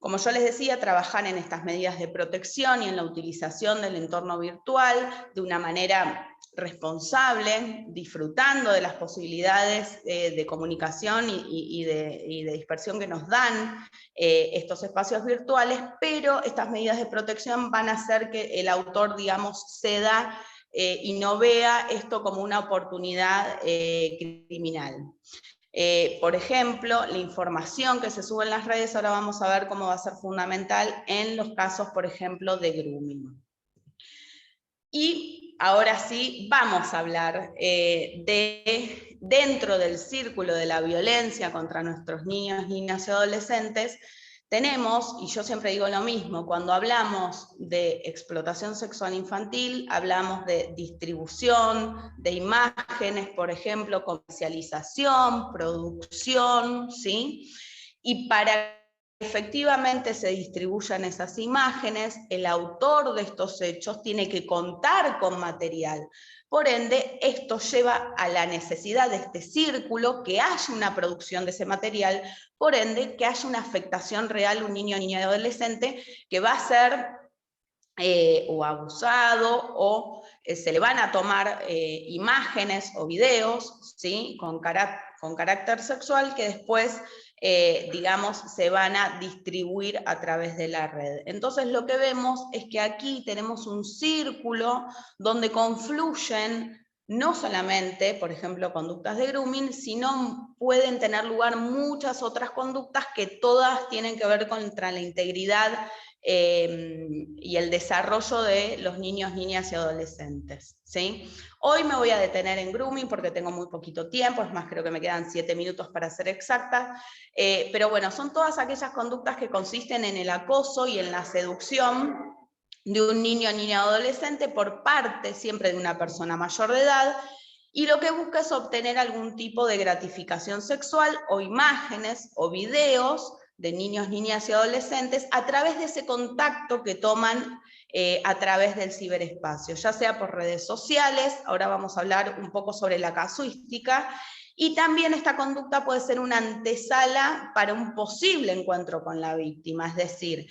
Como yo les decía, trabajar en estas medidas de protección y en la utilización del entorno virtual de una manera responsable, disfrutando de las posibilidades de comunicación y de dispersión que nos dan estos espacios virtuales, pero estas medidas de protección van a hacer que el autor, digamos, ceda y no vea esto como una oportunidad criminal. Por ejemplo, la información que se sube en las redes, ahora vamos a ver cómo va a ser fundamental en los casos, por ejemplo, de grooming. Y ahora sí, vamos a hablar dentro del círculo de la violencia contra nuestros niños, niñas y adolescentes. Tenemos, y yo siempre digo lo mismo, cuando hablamos de explotación sexual infantil, hablamos de distribución de imágenes, por ejemplo, comercialización, producción, ¿sí? Y para que efectivamente se distribuyan esas imágenes, el autor de estos hechos tiene que contar con material. Por ende, esto lleva a la necesidad de este círculo, que haya una producción de ese material, por ende, que haya una afectación real a un niño, niña y adolescente que va a ser o abusado, o se le van a tomar imágenes o videos, ¿sí? con carácter sexual que después, digamos, se van a distribuir a través de la red. Entonces lo que vemos es que aquí tenemos un círculo donde confluyen no solamente, por ejemplo, conductas de grooming, sino pueden tener lugar muchas otras conductas que todas tienen que ver contra la integridad y el desarrollo de los niños, niñas y adolescentes, ¿sí? Hoy me voy a detener en grooming porque tengo muy poquito tiempo, es más, creo que me quedan 7 minutos para ser exacta, pero bueno, son todas aquellas conductas que consisten en el acoso y en la seducción de un niño, niña o adolescente por parte siempre de una persona mayor de edad, y lo que busca es obtener algún tipo de gratificación sexual o imágenes o videos de niños, niñas y adolescentes a través de ese contacto que toman a través del ciberespacio, ya sea por redes sociales. Ahora vamos a hablar un poco sobre la casuística, y también esta conducta puede ser una antesala para un posible encuentro con la víctima, es decir,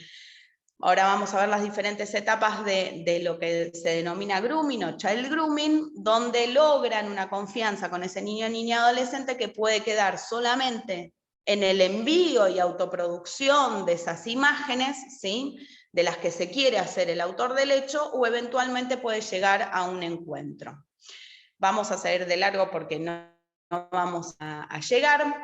ahora vamos a ver las diferentes etapas de lo que se denomina grooming o child grooming, donde logran una confianza con ese niño, niña, adolescente que puede quedar solamente en el envío y autoproducción de esas imágenes, ¿sí? De las que se quiere hacer el autor del hecho, o eventualmente puede llegar a un encuentro. Vamos a seguir de largo porque no vamos a llegar.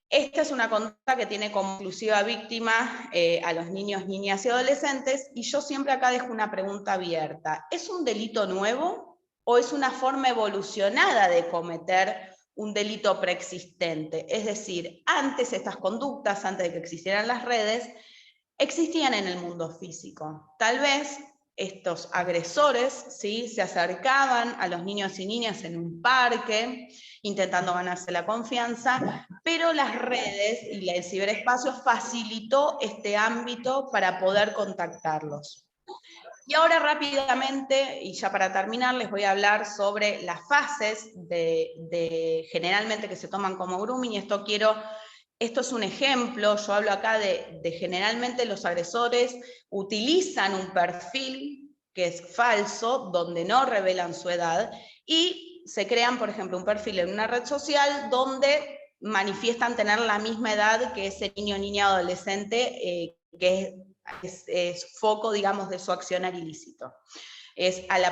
Esta es una conducta que tiene como exclusiva víctima a los niños, niñas y adolescentes, y yo siempre acá dejo una pregunta abierta. ¿Es un delito nuevo o es una forma evolucionada de cometer un delito preexistente? Es decir, antes estas conductas, antes de que existieran las redes, existían en el mundo físico. Tal vez estos agresores, ¿sí?, se acercaban a los niños y niñas en un parque, intentando ganarse la confianza, pero las redes y el ciberespacio facilitó este ámbito para poder contactarlos. Y ahora rápidamente, y ya para terminar, les voy a hablar sobre las fases generalmente que se toman como grooming, y esto es un ejemplo. Yo hablo acá de generalmente los agresores utilizan un perfil que es falso, donde no revelan su edad, y se crean, por ejemplo, un perfil en una red social donde manifiestan tener la misma edad que ese niño, niña, adolescente, que es foco, digamos, de su accionar ilícito. Es al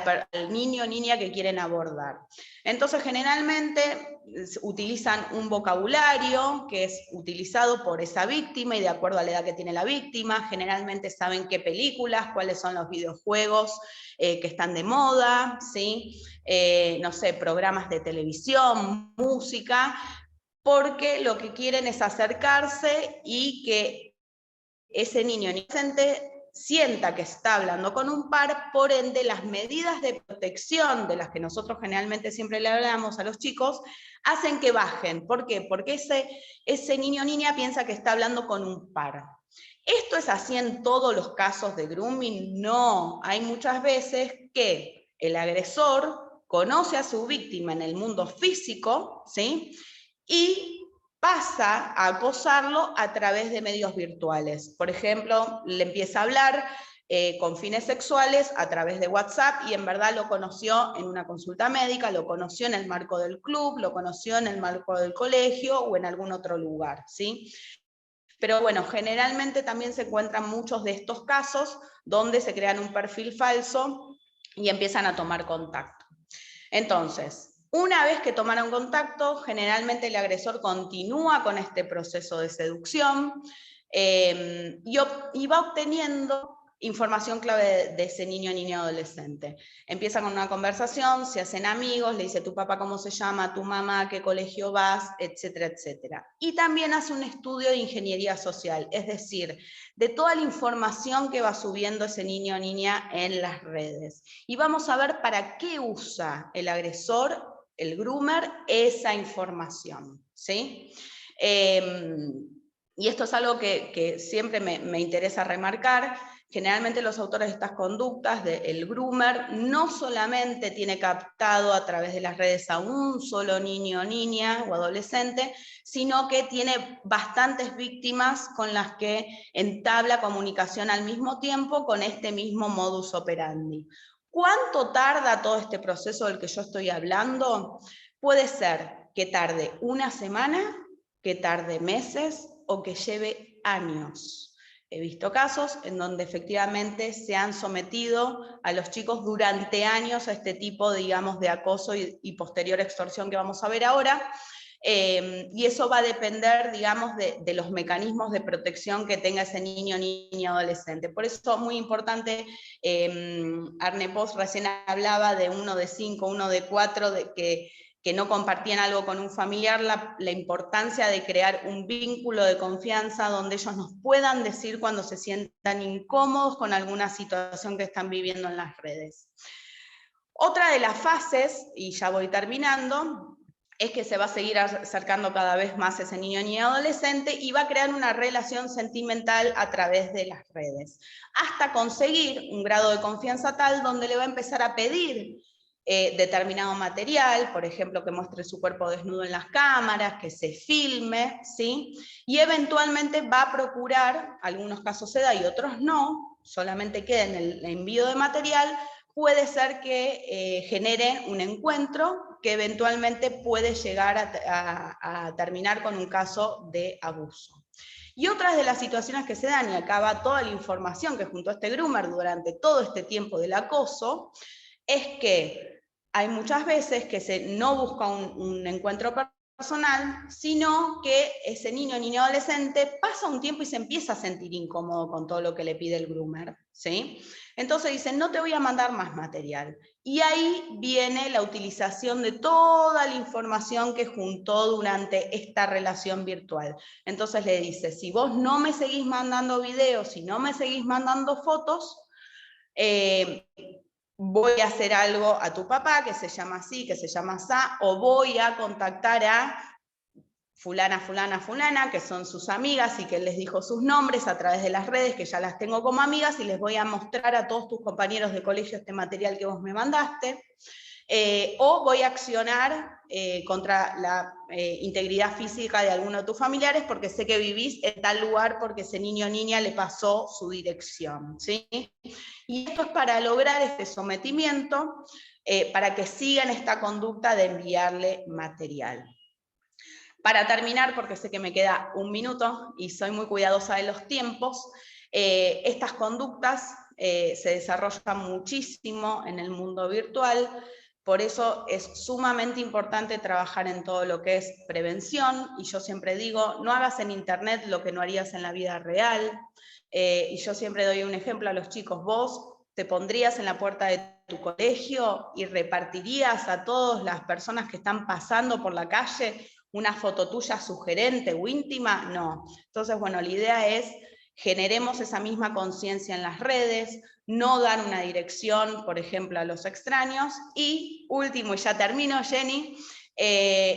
niño o niña que quieren abordar. Entonces, generalmente utilizan un vocabulario que es utilizado por esa víctima y de acuerdo a la edad que tiene la víctima. Generalmente saben qué películas, cuáles son los videojuegos que están de moda, ¿sí? No sé, programas de televisión, música, porque lo que quieren es acercarse y que ese niño inocente sienta que está hablando con un par. Por ende, las medidas de protección de las que nosotros generalmente siempre le hablamos a los chicos, hacen que bajen. ¿Por qué? Porque ese niño o niña piensa que está hablando con un par. ¿Esto es así en todos los casos de grooming? No, hay muchas veces que el agresor conoce a su víctima en el mundo físico, ¿sí?, y pasa a acosarlo a través de medios virtuales. Por ejemplo, le empieza a hablar con fines sexuales a través de WhatsApp, y en verdad lo conoció en una consulta médica, lo conoció en el marco del club, lo conoció en el marco del colegio o en algún otro lugar, ¿sí? Pero bueno, generalmente también se encuentran muchos de estos casos donde se crean un perfil falso y empiezan a tomar contacto. Entonces, una vez que tomaron contacto, generalmente el agresor continúa con este proceso de seducción y va obteniendo información clave de ese niño, niña, adolescente. Empieza con una conversación, se hacen amigos, le dice tu papá cómo se llama, tu mamá, a qué colegio vas, etcétera, etcétera. Y también hace un estudio de ingeniería social, es decir, de toda la información que va subiendo ese niño o niña en las redes. Y vamos a ver para qué usa el agresor, el groomer, esa información, ¿sí? Y esto es algo que siempre me interesa remarcar. Generalmente los autores de estas conductas, el groomer, no solamente tiene captado a través de las redes a un solo niño o niña o adolescente, sino que tiene bastantes víctimas con las que entabla comunicación al mismo tiempo con este mismo modus operandi. ¿Cuánto tarda todo este proceso del que yo estoy hablando? Puede ser que tarde una semana, que tarde meses o que lleve años. He visto casos en donde efectivamente se han sometido a los chicos durante años a este tipo, digamos, de acoso y posterior extorsión que vamos a ver ahora. Y eso va a depender, digamos, de los mecanismos de protección que tenga ese niño, niña, adolescente. Por eso es muy importante, Arne Post recién hablaba de uno de 5, uno de 4, que no compartían algo con un familiar, la importancia de crear un vínculo de confianza donde ellos nos puedan decir cuando se sientan incómodos con alguna situación que están viviendo en las redes. Otra de las fases, y ya voy terminando, es que se va a seguir acercando cada vez más ese niño y adolescente y va a crear una relación sentimental a través de las redes, hasta conseguir un grado de confianza tal donde le va a empezar a pedir determinado material, por ejemplo, que muestre su cuerpo desnudo en las cámaras, que se filme, ¿sí? Y eventualmente va a procurar, algunos casos se da y otros no, solamente queda en el envío de material. Puede ser que genere un encuentro que eventualmente puede llegar a terminar con un caso de abuso. Y otras de las situaciones que se dan, y acá va toda la información que juntó este groomer durante todo este tiempo del acoso, es que hay muchas veces que no busca un encuentro personal, sino que ese niño o niña adolescente pasa un tiempo y se empieza a sentir incómodo con todo lo que le pide el groomer, ¿sí? Entonces dicen, no te voy a mandar más material. Y ahí viene la utilización de toda la información que juntó durante esta relación virtual. Entonces le dice, si vos no me seguís mandando videos, si no me seguís mandando fotos, voy a hacer algo a tu papá, que se llama así, que se llama asá, o voy a contactar a fulana, fulana, fulana, que son sus amigas y que él les dijo sus nombres a través de las redes, que ya las tengo como amigas, y les voy a mostrar a todos tus compañeros de colegio este material que vos me mandaste. O voy a accionar contra la integridad física de alguno de tus familiares porque sé que vivís en tal lugar porque ese niño o niña le pasó su dirección, ¿sí? Y esto es para lograr este sometimiento, para que sigan esta conducta de enviarle material. Para terminar, porque sé que me queda un minuto y soy muy cuidadosa de los tiempos, estas conductas se desarrollan muchísimo en el mundo virtual. Por eso es sumamente importante trabajar en todo lo que es prevención, y yo siempre digo, no hagas en internet lo que no harías en la vida real, y yo siempre doy un ejemplo a los chicos, vos te pondrías en la puerta de tu colegio y repartirías a todas las personas que están pasando por la calle una foto tuya sugerente o íntima, no. Entonces, bueno, la idea es generemos esa misma conciencia en las redes, no dar una dirección, por ejemplo, a los extraños, y último, y ya termino, Jenny,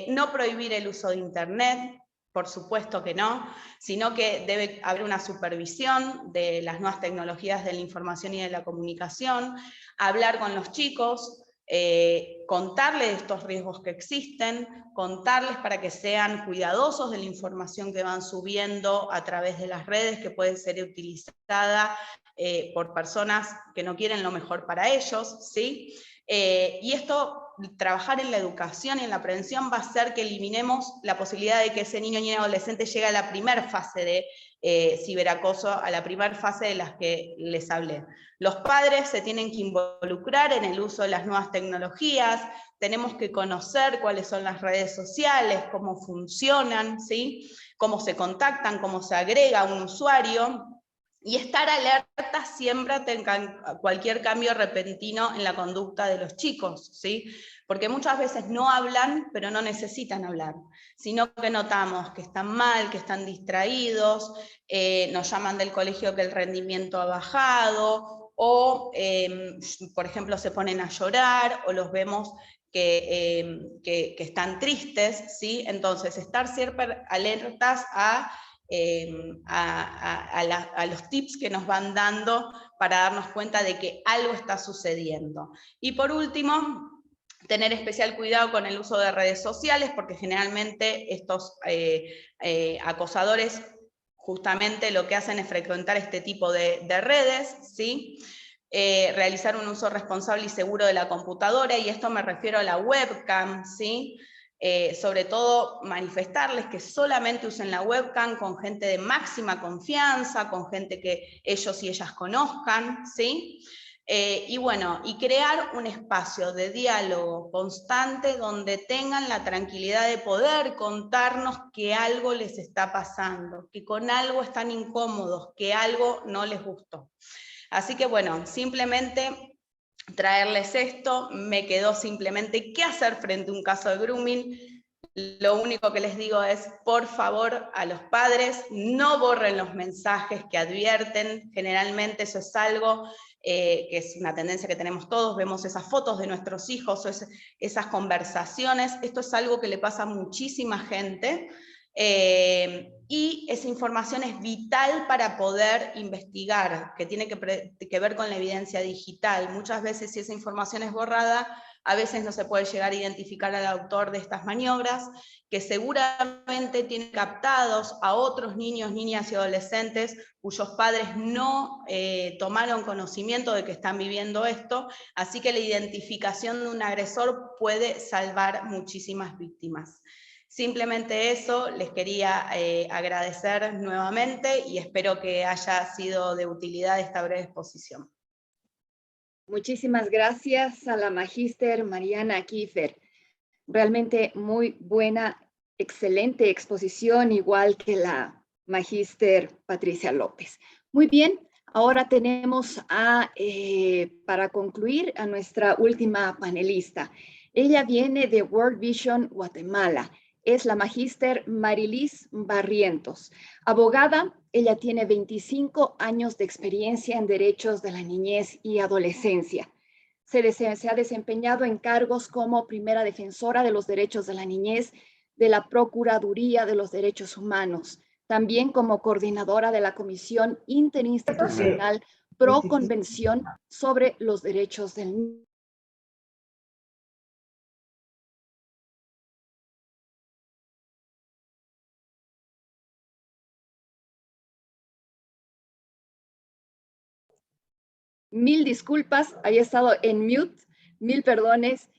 no prohibir el uso de internet, por supuesto que no, sino que debe haber una supervisión de las nuevas tecnologías de la información y de la comunicación, hablar con los chicos, contarles estos riesgos que existen, contarles para que sean cuidadosos de la información que van subiendo a través de las redes, que puede ser utilizada por personas que no quieren lo mejor para ellos, ¿sí? Y esto, trabajar en la educación y en la prevención va a hacer que eliminemos la posibilidad de que ese niño o niña adolescente llegue a la primera fase de ciberacoso, a la primera fase de las que les hablé. Los padres se tienen que involucrar en el uso de las nuevas tecnologías, tenemos que conocer cuáles son las redes sociales, cómo funcionan, ¿sí? Cómo se contactan, cómo se agrega un usuario, y estar alerta siempre a cualquier cambio repentino en la conducta de los chicos, ¿sí? Porque muchas veces no hablan, pero no necesitan hablar, sino que notamos que están mal, que están distraídos, nos llaman del colegio que el rendimiento ha bajado, o, por ejemplo, se ponen a llorar, o los vemos que están tristes, ¿sí? Entonces, estar siempre alertas a los tips que nos van dando para darnos cuenta de que algo está sucediendo. Y por último, tener especial cuidado con el uso de redes sociales, porque generalmente estos acosadores justamente lo que hacen es frecuentar este tipo de redes, ¿sí? Realizar un uso responsable y seguro de la computadora, y esto me refiero a la webcam, ¿sí? Sobre todo manifestarles que solamente usen la webcam con gente de máxima confianza, con gente que ellos y ellas conozcan, ¿sí? Y bueno, y crear un espacio de diálogo constante donde tengan la tranquilidad de poder contarnos que algo les está pasando, que con algo están incómodos, que algo no les gustó. Así que bueno, simplemente traerles esto, me quedó simplemente qué hacer frente a un caso de grooming. Lo único que les digo es, por favor, a los padres, no borren los mensajes que advierten. Generalmente eso es algo que es una tendencia que tenemos todos, vemos esas fotos de nuestros hijos, o esas conversaciones. Esto es algo que le pasa a muchísima gente. Y esa información es vital para poder investigar, que tiene que ver con la evidencia digital. Muchas veces, si esa información es borrada, a veces no se puede llegar a identificar al autor de estas maniobras, que seguramente tienen captados a otros niños, niñas y adolescentes cuyos padres no tomaron conocimiento de que están viviendo esto, así que la identificación de un agresor puede salvar muchísimas víctimas. Simplemente eso, les quería agradecer nuevamente y espero que haya sido de utilidad esta breve exposición. Muchísimas gracias a la magíster Mariana Kiefer. Realmente muy buena excelente exposición, igual que la magíster Patricia López. Muy bien, ahora tenemos para concluir a nuestra última panelista. Ella viene de World Vision Guatemala. Es la magíster Marilis Barrientos. Abogada, ella tiene 25 años de experiencia en derechos de la niñez y adolescencia. Se ha desempeñado en cargos como primera defensora de los derechos de la niñez de la Procuraduría de los Derechos Humanos, también como coordinadora de la Comisión Interinstitucional Pro Convención sobre los Derechos del Niño. Mil disculpas, había estado en mute, mil perdones.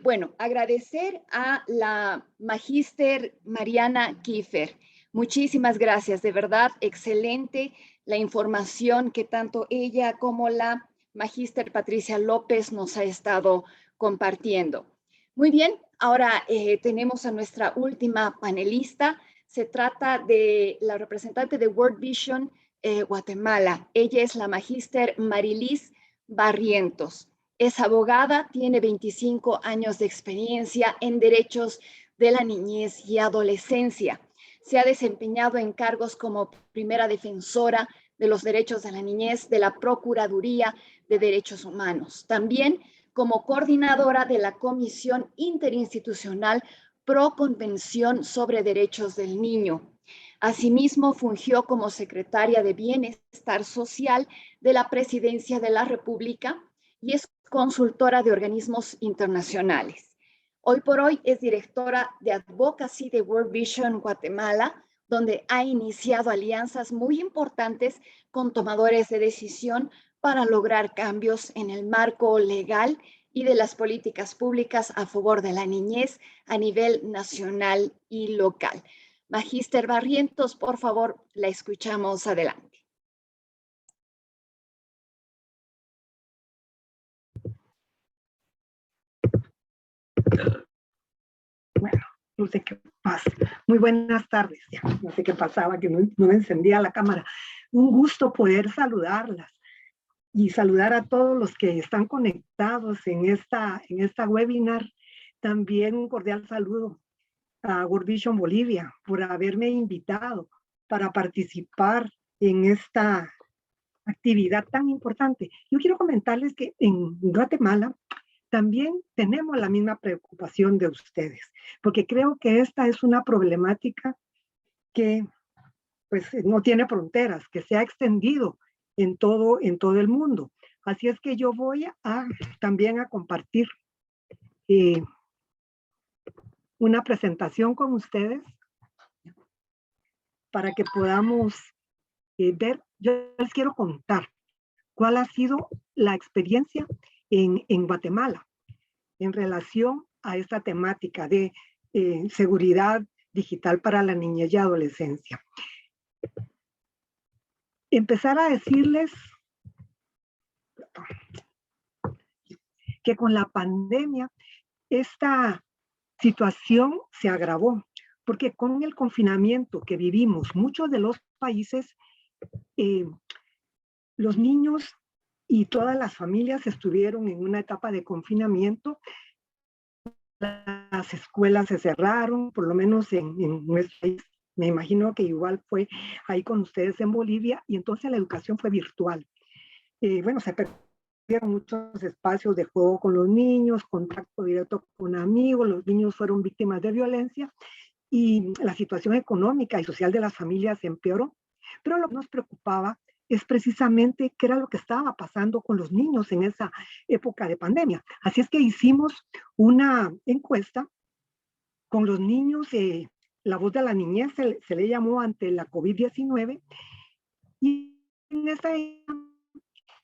Bueno, agradecer a la magíster Mariana Kiefer. Muchísimas gracias, de verdad, excelente la información que tanto ella como la magíster Patricia López nos ha estado compartiendo. Muy bien, ahora tenemos a nuestra última panelista. Se trata de la representante de World Vision Guatemala. Ella es la magíster Marilis Barrientos. Es abogada, tiene 25 años de experiencia en derechos de la niñez y adolescencia. Se ha desempeñado en cargos como primera defensora de los derechos de la niñez de la Procuraduría de Derechos Humanos. También como coordinadora de la Comisión Interinstitucional Pro Convención sobre Derechos del Niño. Asimismo, fungió como secretaria de Bienestar Social de la Presidencia de la República y es consultora de organismos internacionales. Hoy por hoy es directora de Advocacy de World Vision Guatemala, donde ha iniciado alianzas muy importantes con tomadores de decisión para lograr cambios en el marco legal y de las políticas públicas a favor de la niñez a nivel nacional y local. Magíster Barrientos, por favor, la escuchamos. Adelante. Bueno, no sé qué pasa. Muy buenas tardes. Ya, no sé qué pasaba, que no me encendía la cámara. Un gusto poder saludarlas y saludar a todos los que están conectados en esta webinar. También un cordial saludo a World Vision Bolivia por haberme invitado para participar en esta actividad tan importante. Yo quiero comentarles que en Guatemala también tenemos la misma preocupación de ustedes, porque creo que esta es una problemática que pues no tiene fronteras, que se ha extendido en todo el mundo. Así es que yo voy también a compartir una presentación con ustedes para que podamos ver. Yo les quiero contar cuál ha sido la experiencia en Guatemala en relación a esta temática de seguridad digital para la niñez y adolescencia. Empezar a decirles que con la pandemia esta situación se agravó, porque con el confinamiento que vivimos, muchos de los países, los niños y todas las familias estuvieron en una etapa de confinamiento. Las escuelas se cerraron, por lo menos en nuestro país. Me imagino que igual fue ahí con ustedes en Bolivia, y entonces la educación fue virtual. Bueno, se perdieron muchos espacios de juego con los niños, contacto directo con amigos, los niños fueron víctimas de violencia y la situación económica y social de las familias empeoró. Pero lo que nos preocupaba es precisamente qué era lo que estaba pasando con los niños en esa época de pandemia. Así es que hicimos una encuesta con los niños, la voz de la niñez se le llamó ante la COVID-19, y en esta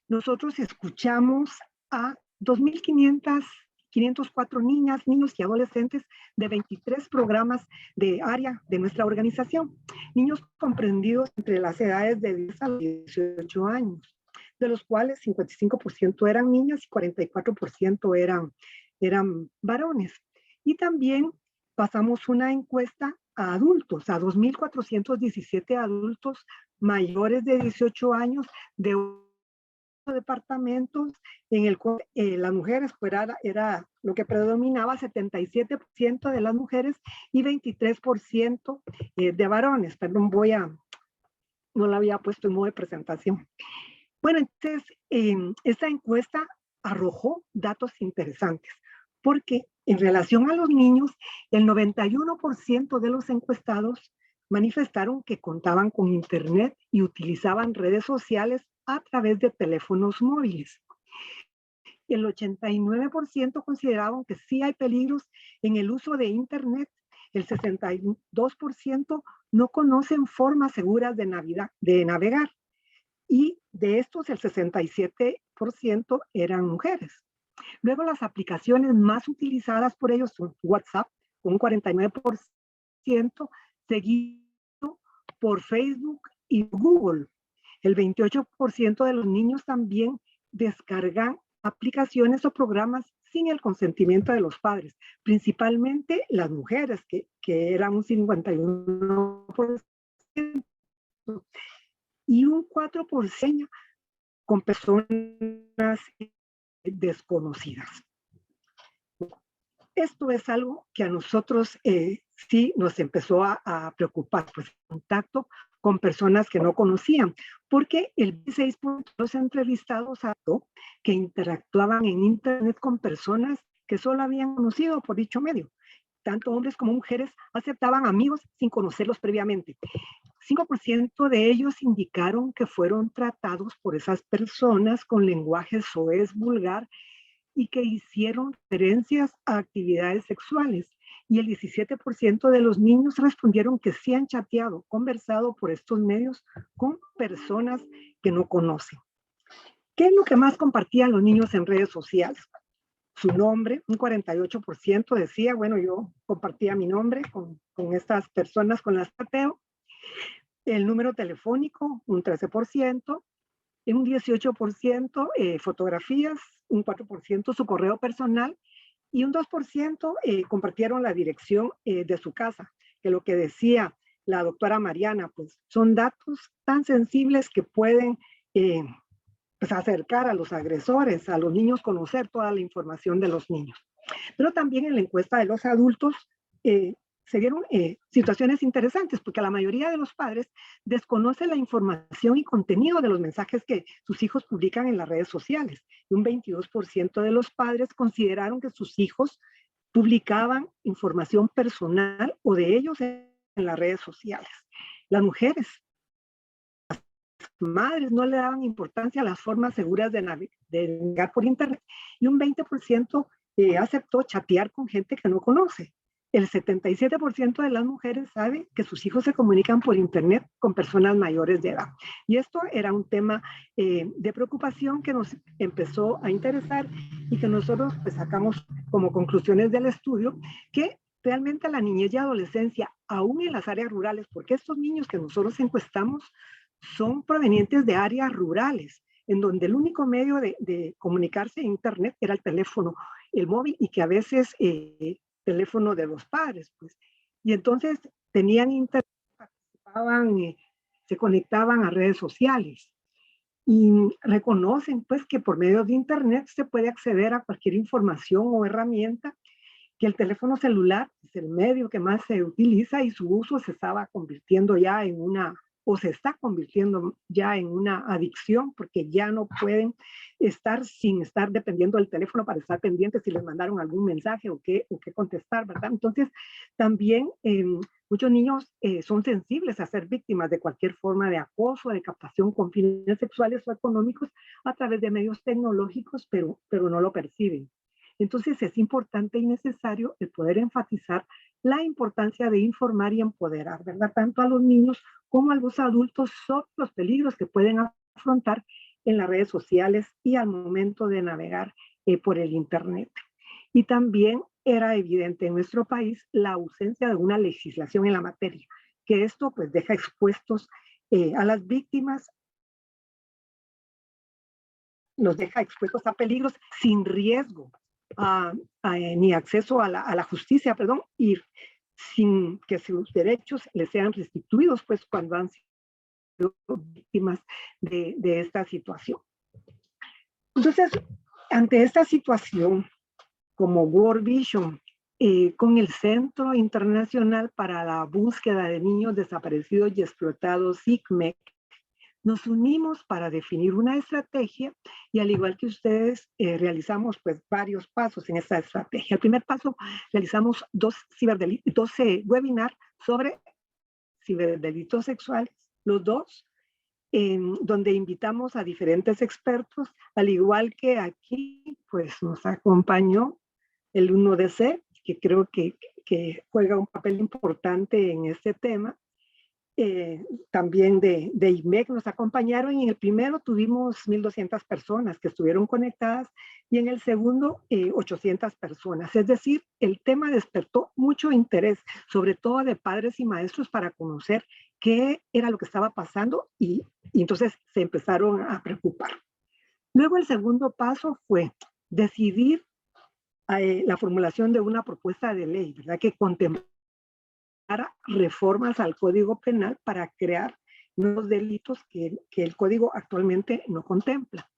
nosotros escuchamos a 2.504 niñas, niños y adolescentes de 23 programas de área de nuestra organización. Niños comprendidos entre las edades de 10 a 18 años, de los cuales 55% eran niñas y 44% eran varones. Y también pasamos una encuesta a adultos, a 2.417 adultos mayores de 18 años de departamentos en el cual las mujeres pues era lo que predominaba, 77% de las mujeres y 23% de varones. Perdón, no la había puesto en modo de presentación. Bueno, entonces esta encuesta arrojó datos interesantes porque en relación a los niños, el 91% de los encuestados manifestaron que contaban con internet y utilizaban redes sociales a través de teléfonos móviles. El 89% consideraban que sí hay peligros en el uso de internet. El 62% no conocen formas seguras de navegar. Y de estos, el 67% eran mujeres. Luego, las aplicaciones más utilizadas por ellos son WhatsApp, con un 49%, seguido por Facebook y Google. El 28% de los niños también descargan aplicaciones o programas sin el consentimiento de los padres, principalmente las mujeres, que eran un 51%, y un 4% con personas desconocidas. Esto es algo que a nosotros sí nos empezó a preocupar, pues contacto con personas que no conocían, porque el 26% de los entrevistados habló que interactuaban en internet con personas que solo habían conocido por dicho medio. Tanto hombres como mujeres aceptaban amigos sin conocerlos previamente. 5% de ellos indicaron que fueron tratados por esas personas con lenguaje soez vulgar y que hicieron referencias a actividades sexuales. Y el 17% de los niños respondieron que sí han chateado, conversado por estos medios con personas que no conocen. ¿Qué es lo que más compartían los niños en redes sociales? Su nombre, un 48% decía, bueno, yo compartía mi nombre con estas personas con las que chateo. El número telefónico, un 13%, un 18% fotografías, un 4% su correo personal y un 2% compartieron la dirección de su casa, que lo que decía la doctora Mariana, pues son datos tan sensibles que pueden pues acercar a los agresores, a los niños, conocer toda la información de los niños. Pero también en la encuesta de los adultos se vieron situaciones interesantes, porque la mayoría de los padres desconocen la información y contenido de los mensajes que sus hijos publican en las redes sociales. Y un 22% de los padres consideraron que sus hijos publicaban información personal o de ellos en las redes sociales. Las mujeres, las madres, no le daban importancia a las formas seguras de navegar por internet, y un 20% aceptó chatear con gente que no conoce. El 77% de las mujeres sabe que sus hijos se comunican por internet con personas mayores de edad. Y esto era un tema de preocupación que nos empezó a interesar y que nosotros pues, sacamos como conclusiones del estudio, que realmente la niñez y adolescencia, aún en las áreas rurales, porque estos niños que nosotros encuestamos son provenientes de áreas rurales, en donde el único medio de comunicarse en internet era el teléfono, el móvil, y que a veces teléfono de los padres, pues. Y entonces tenían internet, participaban, se conectaban a redes sociales y reconocen pues que por medio de internet se puede acceder a cualquier información o herramienta, que el teléfono celular es el medio que más se utiliza y su uso se estaba convirtiendo ya en se está convirtiendo ya en una adicción, porque ya no pueden estar sin estar dependiendo del teléfono para estar pendientes si les mandaron algún mensaje o qué contestar, ¿verdad? Entonces, también muchos niños son sensibles a ser víctimas de cualquier forma de acoso, de captación con fines sexuales o económicos a través de medios tecnológicos, pero no lo perciben. Entonces, es importante y necesario el poder enfatizar la importancia de informar y empoderar, ¿verdad? Tanto a los niños como a los adultos sobre los peligros que pueden afrontar en las redes sociales y al momento de navegar por el internet. Y también era evidente en nuestro país la ausencia de una legislación en la materia, que esto pues deja expuestos a las víctimas, nos deja expuestos a peligros sin riesgo ni acceso a la justicia, perdón, y sin que sus derechos les sean restituidos, pues cuando han sido víctimas de esta situación. Entonces, ante esta situación, como World Vision, con el Centro Internacional para la Búsqueda de Niños Desaparecidos y Explotados, CICMEC, nos unimos para definir una estrategia y al igual que ustedes realizamos pues varios pasos en esta estrategia. El primer paso, realizamos 12 webinars sobre ciberdelitos sexuales, los dos, donde invitamos a diferentes expertos, al igual que aquí pues nos acompañó el 1DC, que creo que juega un papel importante en este tema. También de IMEC nos acompañaron y en el primero tuvimos 1.200 personas que estuvieron conectadas y en el segundo 800 personas. Es decir, el tema despertó mucho interés, sobre todo de padres y maestros para conocer qué era lo que estaba pasando y entonces se empezaron a preocupar. Luego el segundo paso fue decidir la formulación de una propuesta de ley, ¿verdad? Que contemplara reformas al Código Penal para crear nuevos delitos que el Código actualmente no contempla.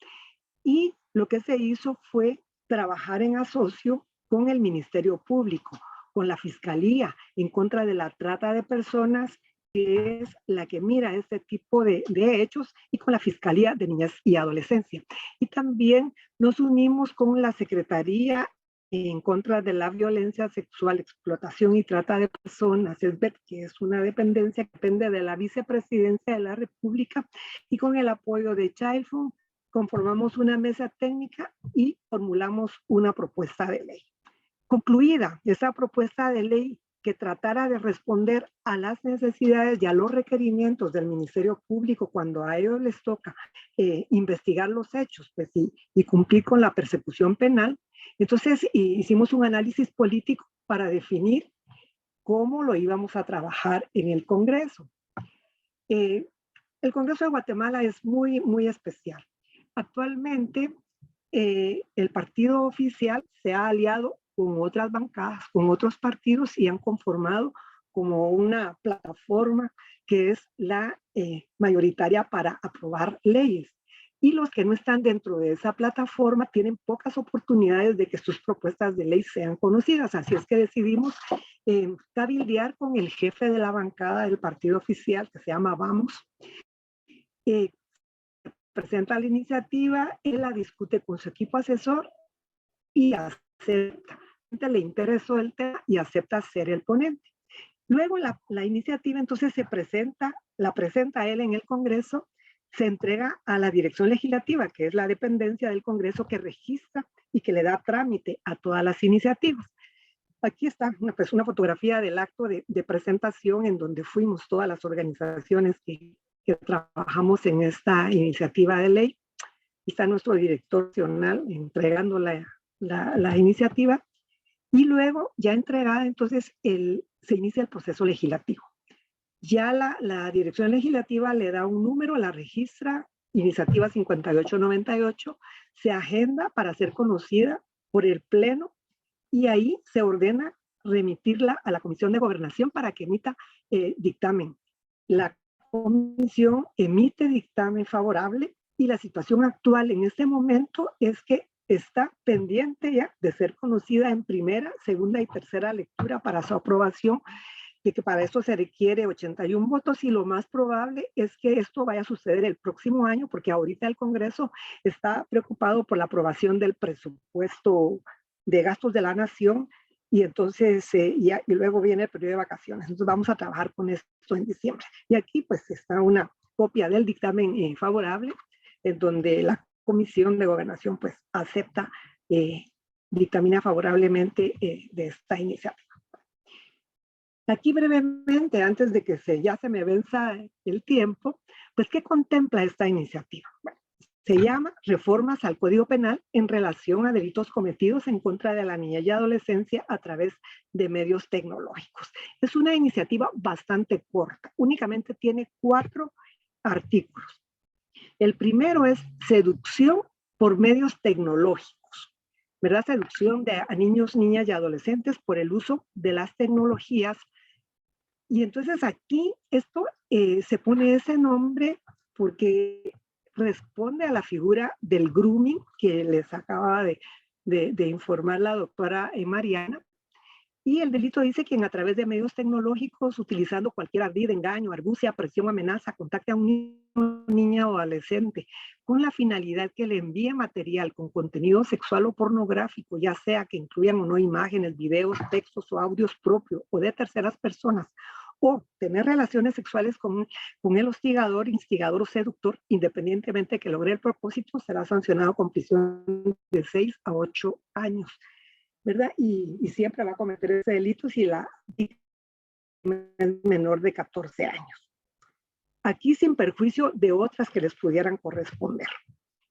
Y lo que se hizo fue trabajar en asocio con el Ministerio Público, con la Fiscalía en contra de la trata de personas, que es la que mira este tipo de hechos, y con la Fiscalía de Niñez y Adolescencia. Y también nos unimos con la Secretaría en contra de la violencia sexual, explotación y trata de personas, SBET, que es una dependencia que depende de la Vicepresidencia de la República, y con el apoyo de Child Fund conformamos una mesa técnica y formulamos una propuesta de ley. Concluida esa propuesta de ley que tratara de responder a las necesidades y a los requerimientos del Ministerio Público cuando a ellos les toca investigar los hechos pues, y cumplir con la persecución penal, entonces hicimos un análisis político para definir cómo lo íbamos a trabajar en el Congreso. El Congreso de Guatemala es muy, muy especial. Actualmente el partido oficial se ha aliado con otras bancadas, con otros partidos y han conformado como una plataforma que es la mayoritaria para aprobar leyes. Y los que no están dentro de esa plataforma tienen pocas oportunidades de que sus propuestas de ley sean conocidas. Así es que decidimos cabildear con el jefe de la bancada del partido oficial, que se llama Vamos. Presenta la iniciativa, él la discute con su equipo asesor y acepta. Le interesó el tema y acepta ser el ponente. Luego la iniciativa entonces la presenta él en el Congreso, se entrega a la Dirección Legislativa, que es la dependencia del Congreso que registra y que le da trámite a todas las iniciativas. Aquí está una fotografía del acto de presentación en donde fuimos todas las organizaciones que trabajamos en esta iniciativa de ley. Está nuestro director nacional entregando la iniciativa y luego ya entregada entonces se inicia el proceso legislativo. Ya la dirección legislativa le da un número, la registra, iniciativa 5898, se agenda para ser conocida por el Pleno y ahí se ordena remitirla a la Comisión de Gobernación para que emita dictamen. La comisión emite dictamen favorable y la situación actual en este momento es que está pendiente ya de ser conocida en primera, segunda y tercera lectura para su aprobación, y que para esto se requiere 81 votos y lo más probable es que esto vaya a suceder el próximo año porque ahorita el Congreso está preocupado por la aprobación del presupuesto de gastos de la nación y entonces y luego viene el periodo de vacaciones. Entonces vamos a trabajar con esto en diciembre. Y aquí pues está una copia del dictamen favorable en donde la Comisión de Gobernación pues acepta, dictamina favorablemente de esta iniciativa. Aquí brevemente, antes de que ya se me venza el tiempo, pues ¿qué contempla esta iniciativa? Bueno, se llama Reformas al Código Penal en relación a delitos cometidos en contra de la niñez y adolescencia a través de medios tecnológicos. Es una iniciativa bastante corta, únicamente tiene 4 artículos. El primero es seducción por medios tecnológicos. ¿verdad? Seducción a niños, niñas y adolescentes por el uso de las tecnologías. Y entonces aquí esto se pone ese nombre porque responde a la figura del grooming que les acaba de informar la doctora Mariana. Y el delito dice quien a través de medios tecnológicos, utilizando cualquier ardid, engaño, argucia, presión, amenaza, contacte a un niño, niña o adolescente con la finalidad que le envíe material con contenido sexual o pornográfico, ya sea que incluyan o no imágenes, videos, textos o audios propios o de terceras personas, o tener relaciones sexuales con el hostigador, instigador o seductor, independientemente de que logre el propósito, será sancionado con prisión de 6 a 8 años. ¿Verdad? Y siempre va a cometer ese delito si la víctima es menor de 14 años. Aquí sin perjuicio de otras que les pudieran corresponder.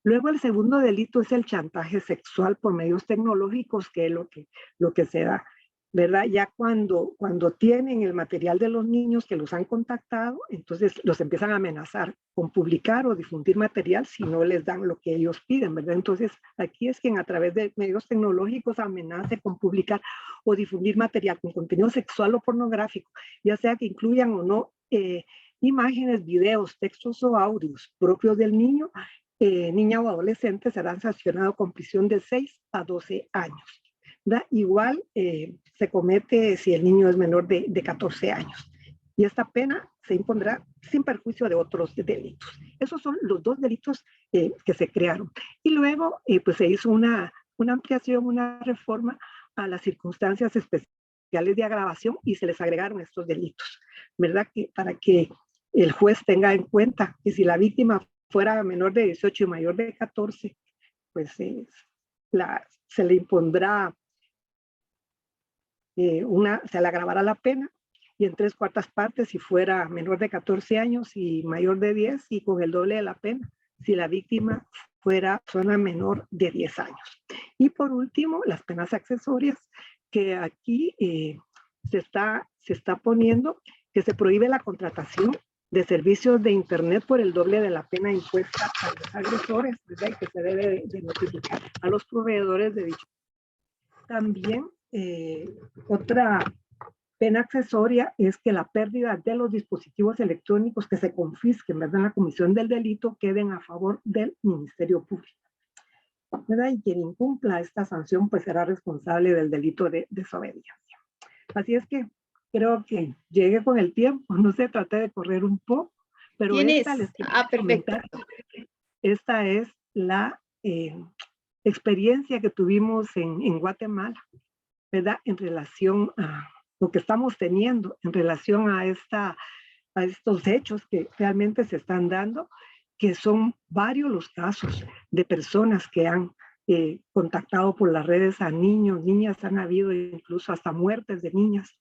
Luego el segundo delito es el chantaje sexual por medios tecnológicos, que es lo que se da, ¿verdad? Ya cuando tienen el material de los niños que los han contactado, entonces los empiezan a amenazar con publicar o difundir material si no les dan lo que ellos piden, ¿verdad? Entonces aquí es quien a través de medios tecnológicos amenace con publicar o difundir material con contenido sexual o pornográfico, ya sea que incluyan o no imágenes, videos, textos o audios propios del niño, niña o adolescente, serán sancionados con prisión de 6 a 12 años. ¿verdad? Igual se comete si el niño es menor de 14 años. Y esta pena se impondrá sin perjuicio de otros delitos. Esos son los dos delitos que se crearon. Y luego pues se hizo una ampliación, una reforma a las circunstancias especiales de agravación y se les agregaron estos delitos, ¿verdad? Para que el juez tenga en cuenta que si la víctima fuera menor de 18 y mayor de 14, pues se le impondrá se le agravará la pena, y en 3/4 partes si fuera menor de 14 años y mayor de 10, y con el doble de la pena si la víctima fuera persona menor de 10 años. Y por último, las penas accesorias, que aquí se está poniendo que se prohíbe la contratación de servicios de internet por el doble de la pena impuesta a los agresores, ¿verdad? Y que se debe de notificar a los proveedores de dicho. También otra pena accesoria es que la pérdida de los dispositivos electrónicos que se confisquen, ¿verdad?, en la comisión del delito queden a favor del Ministerio Público, ¿verdad? Y quien incumpla esta sanción pues será responsable del delito de desobediencia. Así es que creo que llegué con el tiempo, no sé, traté de correr un poco, pero esta les quiero comentar. Esta es la experiencia que tuvimos en Guatemala, ¿verdad? En relación a lo que estamos teniendo, en relación a estos hechos que realmente se están dando, que son varios los casos de personas que han contactado por las redes a niños, niñas, han habido incluso hasta muertes de niñas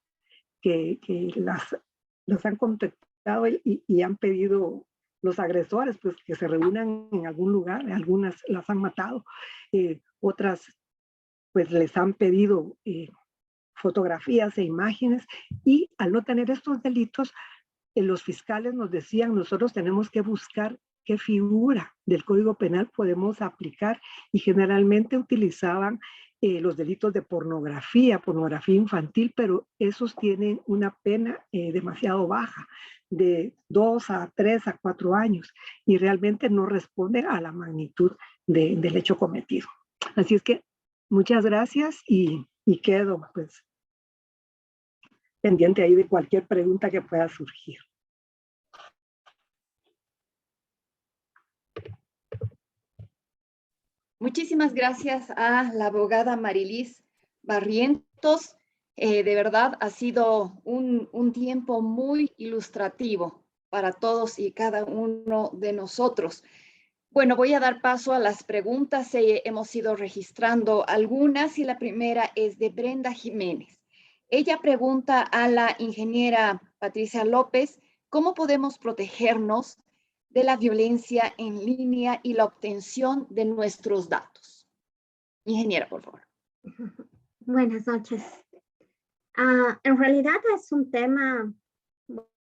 que las han contactado y han pedido los agresores pues que se reúnan en algún lugar, algunas las han matado, otras pues les han pedido fotografías e imágenes, y al no tener estos delitos, los fiscales nos decían, nosotros tenemos que buscar qué figura del Código Penal podemos aplicar, y generalmente utilizaban los delitos de pornografía infantil, pero esos tienen una pena demasiado baja, de 2 a 3 a 4 años, y realmente no responden a la magnitud del hecho cometido. Así es que muchas gracias y quedo pues pendiente ahí de cualquier pregunta que pueda surgir. Muchísimas gracias a la abogada Marilis Barrientos. De verdad ha sido un tiempo muy ilustrativo para todos y cada uno de nosotros. Bueno, voy a dar paso a las preguntas. Hemos ido registrando algunas y la primera es de Brenda Jiménez. Ella pregunta a la ingeniera Patricia López, ¿cómo podemos protegernos de la violencia en línea y la obtención de nuestros datos? Ingeniera, por favor. Buenas noches. En realidad es un tema,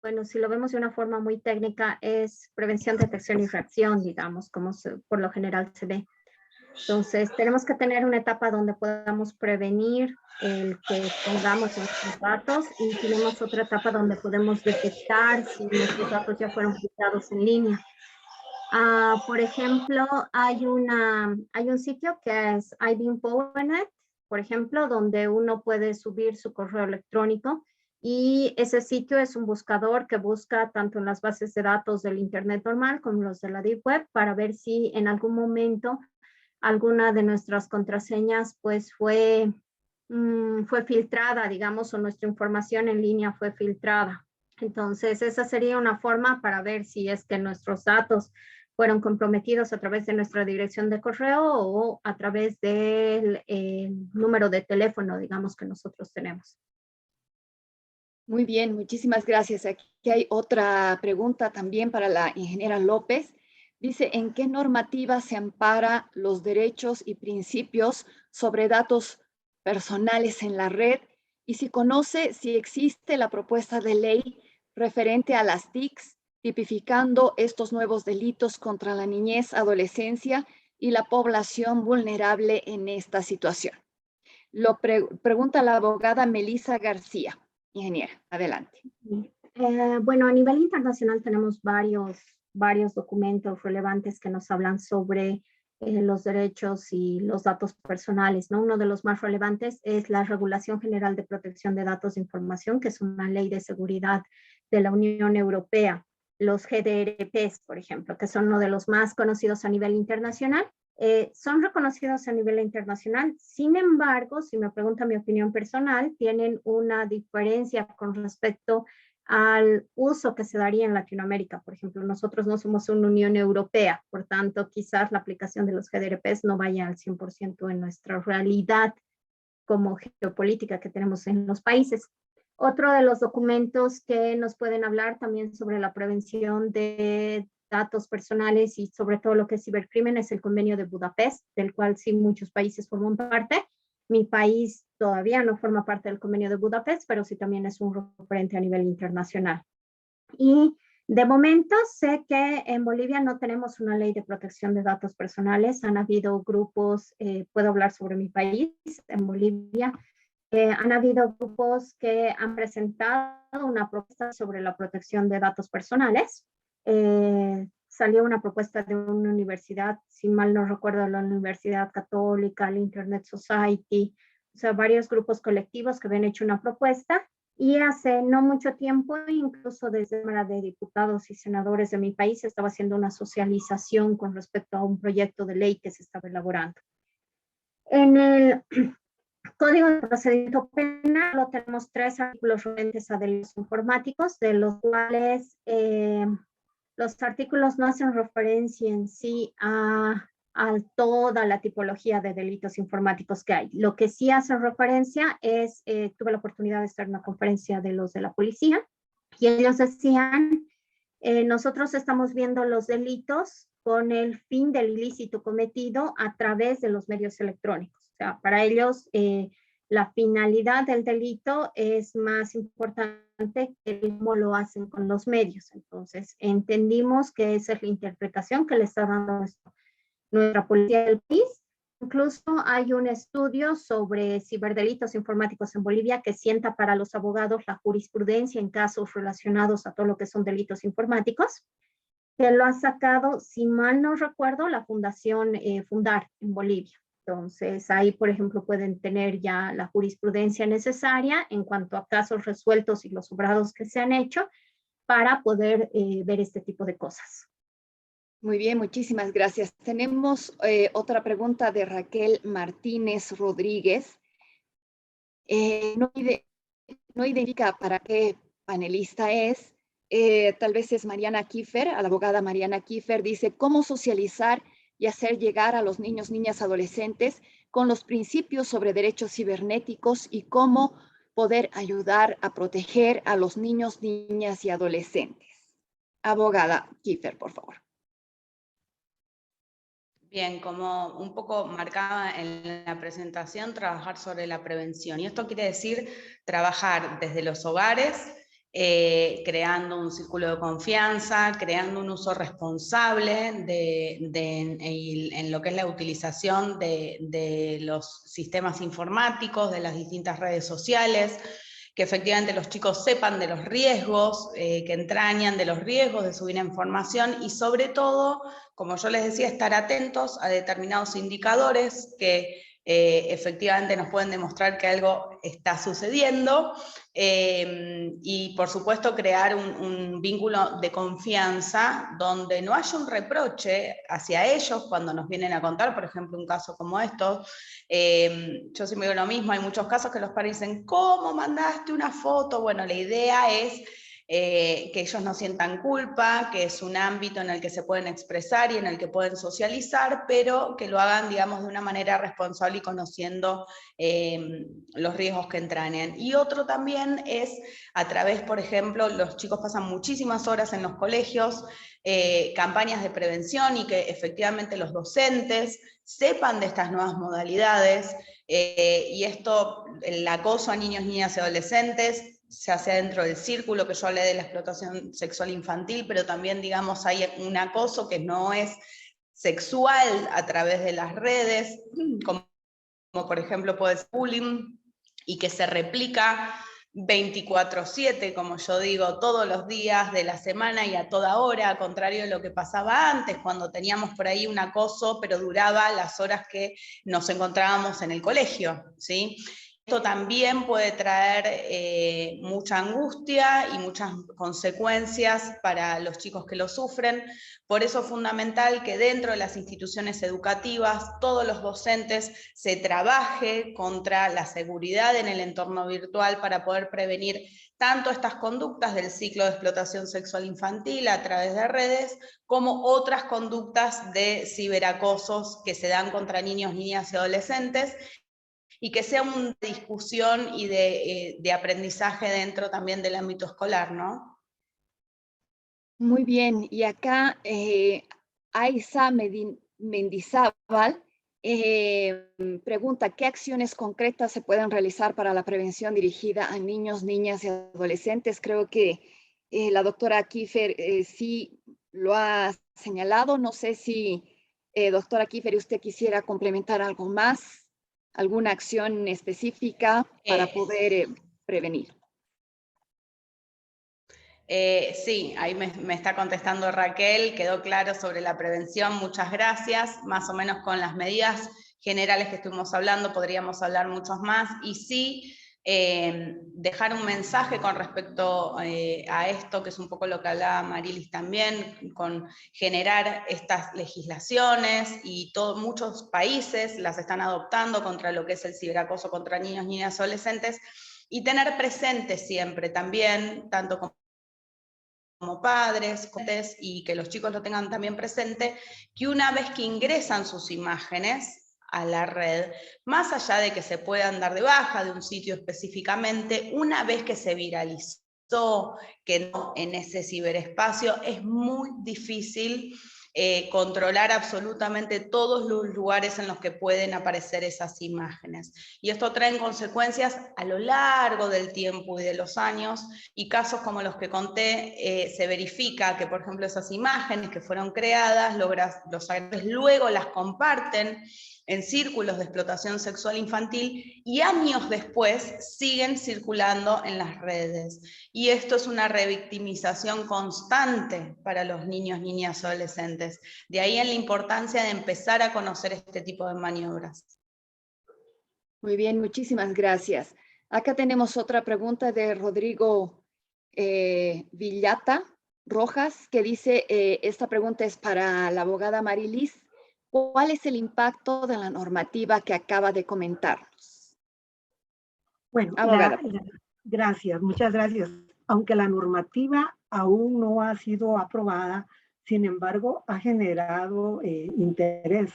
bueno, si lo vemos de una forma muy técnica, es prevención, detección y reacción, digamos, como por lo general se ve. Entonces, tenemos que tener una etapa donde podamos prevenir el que pongamos nuestros datos y tenemos otra etapa donde podemos detectar si nuestros datos ya fueron filtrados en línea. Por ejemplo, hay un sitio que es IBIN-PowerNet, por ejemplo, donde uno puede subir su correo electrónico y ese sitio es un buscador que busca tanto en las bases de datos del Internet normal como los de la Deep Web para ver si en algún momento alguna de nuestras contraseñas pues fue filtrada, digamos, o nuestra información en línea fue filtrada. Entonces, esa sería una forma para ver si es que nuestros datos fueron comprometidos a través de nuestra dirección de correo o a través del número de teléfono, digamos, que nosotros tenemos. Muy bien, muchísimas gracias. Aquí hay otra pregunta también para la ingeniera López. Dice, ¿en qué normativa se ampara los derechos y principios sobre datos personales en la red? Y si conoce si existe la propuesta de ley referente a las TICs, tipificando estos nuevos delitos contra la niñez, adolescencia y la población vulnerable en esta situación. Lo pregunta la abogada Melissa García. Ingeniera, adelante. Bueno, a nivel internacional tenemos varios documentos relevantes que nos hablan sobre los derechos y los datos personales, ¿no? Uno de los más relevantes es la Regulación General de Protección de Datos de Información, que es una ley de seguridad de la Unión Europea. Los GDRPs, por ejemplo, que son uno de los más conocidos a nivel internacional, son reconocidos a nivel internacional. Sin embargo, si me pregunta mi opinión personal, tienen una diferencia con respecto al uso que se daría en Latinoamérica. Por ejemplo, nosotros no somos una Unión Europea, por tanto, quizás la aplicación de los GDRPs no vaya al 100% en nuestra realidad como geopolítica que tenemos en los países. Otro de los documentos que nos pueden hablar también sobre la prevención de datos personales y sobre todo lo que es cibercrimen es el Convenio de Budapest, del cual sí muchos países forman parte. Mi país todavía no forma parte del Convenio de Budapest, pero sí también es un referente a nivel internacional. Y de momento sé que en Bolivia no tenemos una ley de protección de datos personales. Han habido grupos, puedo hablar sobre mi país, en Bolivia, han habido grupos que han presentado una propuesta sobre la protección de datos personales. Salió una propuesta de una universidad, si mal no recuerdo, la Universidad Católica, la Internet Society, o sea, varios grupos colectivos que habían hecho una propuesta y hace no mucho tiempo, incluso desde la Cámara de Diputados y Senadores de mi país, se estaba haciendo una socialización con respecto a un proyecto de ley que se estaba elaborando. En el Código de Procedimiento Penal tenemos 3 artículos referentes a delitos informáticos, de los cuales los artículos no hacen referencia en sí a toda la tipología de delitos informáticos que hay. Lo que sí hacen referencia es, tuve la oportunidad de estar en una conferencia de los de la policía, y ellos decían, nosotros estamos viendo los delitos con el fin del ilícito cometido a través de los medios electrónicos. O sea, para ellos la finalidad del delito es más importante que cómo lo hacen con los medios. Entonces, entendimos que esa es la interpretación que le está dando nuestra policía del país. Incluso hay un estudio sobre ciberdelitos informáticos en Bolivia que sienta para los abogados la jurisprudencia en casos relacionados a todo lo que son delitos informáticos, que lo ha sacado, si mal no recuerdo, la Fundación Fundar en Bolivia. Entonces, ahí, por ejemplo, pueden tener ya la jurisprudencia necesaria en cuanto a casos resueltos y los obrados que se han hecho para poder ver este tipo de cosas. Muy bien, muchísimas gracias. Tenemos otra pregunta de Raquel Martínez Rodríguez. No identifica para qué panelista es. Tal vez es Mariana Kiefer, a la abogada Mariana Kiefer. Dice, ¿cómo socializar y hacer llegar a los niños, niñas, adolescentes con los principios sobre derechos cibernéticos y cómo poder ayudar a proteger a los niños, niñas y adolescentes? Abogada Kiefer, por favor. Bien, como un poco marcaba en la presentación, trabajar sobre la prevención. Y esto quiere decir trabajar desde los hogares, creando un círculo de confianza, creando un uso responsable en lo que es la utilización de los sistemas informáticos, de las distintas redes sociales, que efectivamente los chicos sepan de los riesgos que entrañan, de los riesgos de subir información y sobre todo, como yo les decía, estar atentos a determinados indicadores que efectivamente nos pueden demostrar que algo está sucediendo y por supuesto crear un vínculo de confianza donde no haya un reproche hacia ellos cuando nos vienen a contar, por ejemplo, un caso como estos. Yo siempre digo lo mismo, hay muchos casos que los padres dicen, ¿cómo mandaste una foto? Bueno, la idea es que ellos no sientan culpa, que es un ámbito en el que se pueden expresar y en el que pueden socializar, pero que lo hagan, digamos, de una manera responsable y conociendo los riesgos que entrañan. Y otro también es a través, por ejemplo, los chicos pasan muchísimas horas en los colegios, campañas de prevención y que efectivamente los docentes sepan de estas nuevas modalidades, y esto, el acoso a niños, niñas y adolescentes, se hace dentro del círculo, que yo hablé de la explotación sexual infantil, pero también, digamos, hay un acoso que no es sexual a través de las redes, como por ejemplo puede ser bullying, y que se replica 24/7, como yo digo, todos los días de la semana y a toda hora, a contrario de lo que pasaba antes, cuando teníamos por ahí un acoso, pero duraba las horas que nos encontrábamos en el colegio, ¿sí? Esto también puede traer mucha angustia y muchas consecuencias para los chicos que lo sufren. Por eso es fundamental que dentro de las instituciones educativas, todos los docentes se trabaje contra la seguridad en el entorno virtual para poder prevenir tanto estas conductas del ciclo de explotación sexual infantil a través de redes, como otras conductas de ciberacosos que se dan contra niños, niñas y adolescentes, y que sea una discusión y de aprendizaje dentro también del ámbito escolar, ¿no? Muy bien, y acá Aiza Mendizábal pregunta, ¿qué acciones concretas se pueden realizar para la prevención dirigida a niños, niñas y adolescentes? Creo que la doctora Kiefer sí lo ha señalado. No sé si, doctora Kiefer, usted quisiera complementar algo más, alguna acción específica para poder prevenir. Sí, ahí me está contestando Raquel, quedó claro sobre la prevención, muchas gracias, más o menos con las medidas generales que estuvimos hablando, podríamos hablar muchos más, y sí, dejar un mensaje con respecto a esto, que es un poco lo que hablaba Marilis también, con generar estas legislaciones, y muchos países las están adoptando contra lo que es el ciberacoso contra niños, niñas y adolescentes, y tener presente siempre también, tanto como padres, y que los chicos lo tengan también presente, que una vez que ingresan sus imágenes a la red, más allá de que se puedan dar de baja de un sitio específicamente, una vez que se viralizó, que no en ese ciberespacio, es muy difícil controlar absolutamente todos los lugares en los que pueden aparecer esas imágenes. Y esto trae consecuencias a lo largo del tiempo y de los años, y casos como los que conté, se verifica que, por ejemplo, esas imágenes que fueron creadas, los agresores luego las comparten en círculos de explotación sexual infantil y años después siguen circulando en las redes. Y esto es una revictimización constante para los niños, niñas y adolescentes. De ahí en la importancia de empezar a conocer este tipo de maniobras. Muy bien, muchísimas gracias. Acá tenemos otra pregunta de Rodrigo Villata Rojas, que dice, esta pregunta es para la abogada Marilis. ¿Cuál es el impacto de la normativa que acaba de comentarnos? Bueno, abogada. Gracias, muchas gracias. Aunque la normativa aún no ha sido aprobada, sin embargo, ha generado interés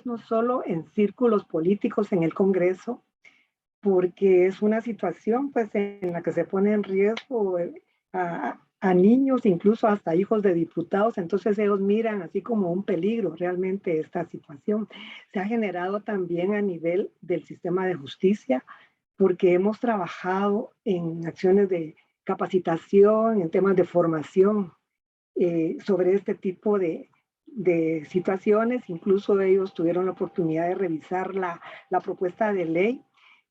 no solo en círculos políticos en el Congreso, porque es una situación pues, en la que se pone en riesgo a niños, incluso hasta hijos de diputados, entonces ellos miran así como un peligro realmente esta situación. Se ha generado también a nivel del sistema de justicia, porque hemos trabajado en acciones de capacitación, en temas de formación sobre este tipo de situaciones. Incluso ellos tuvieron la oportunidad de revisar la propuesta de ley.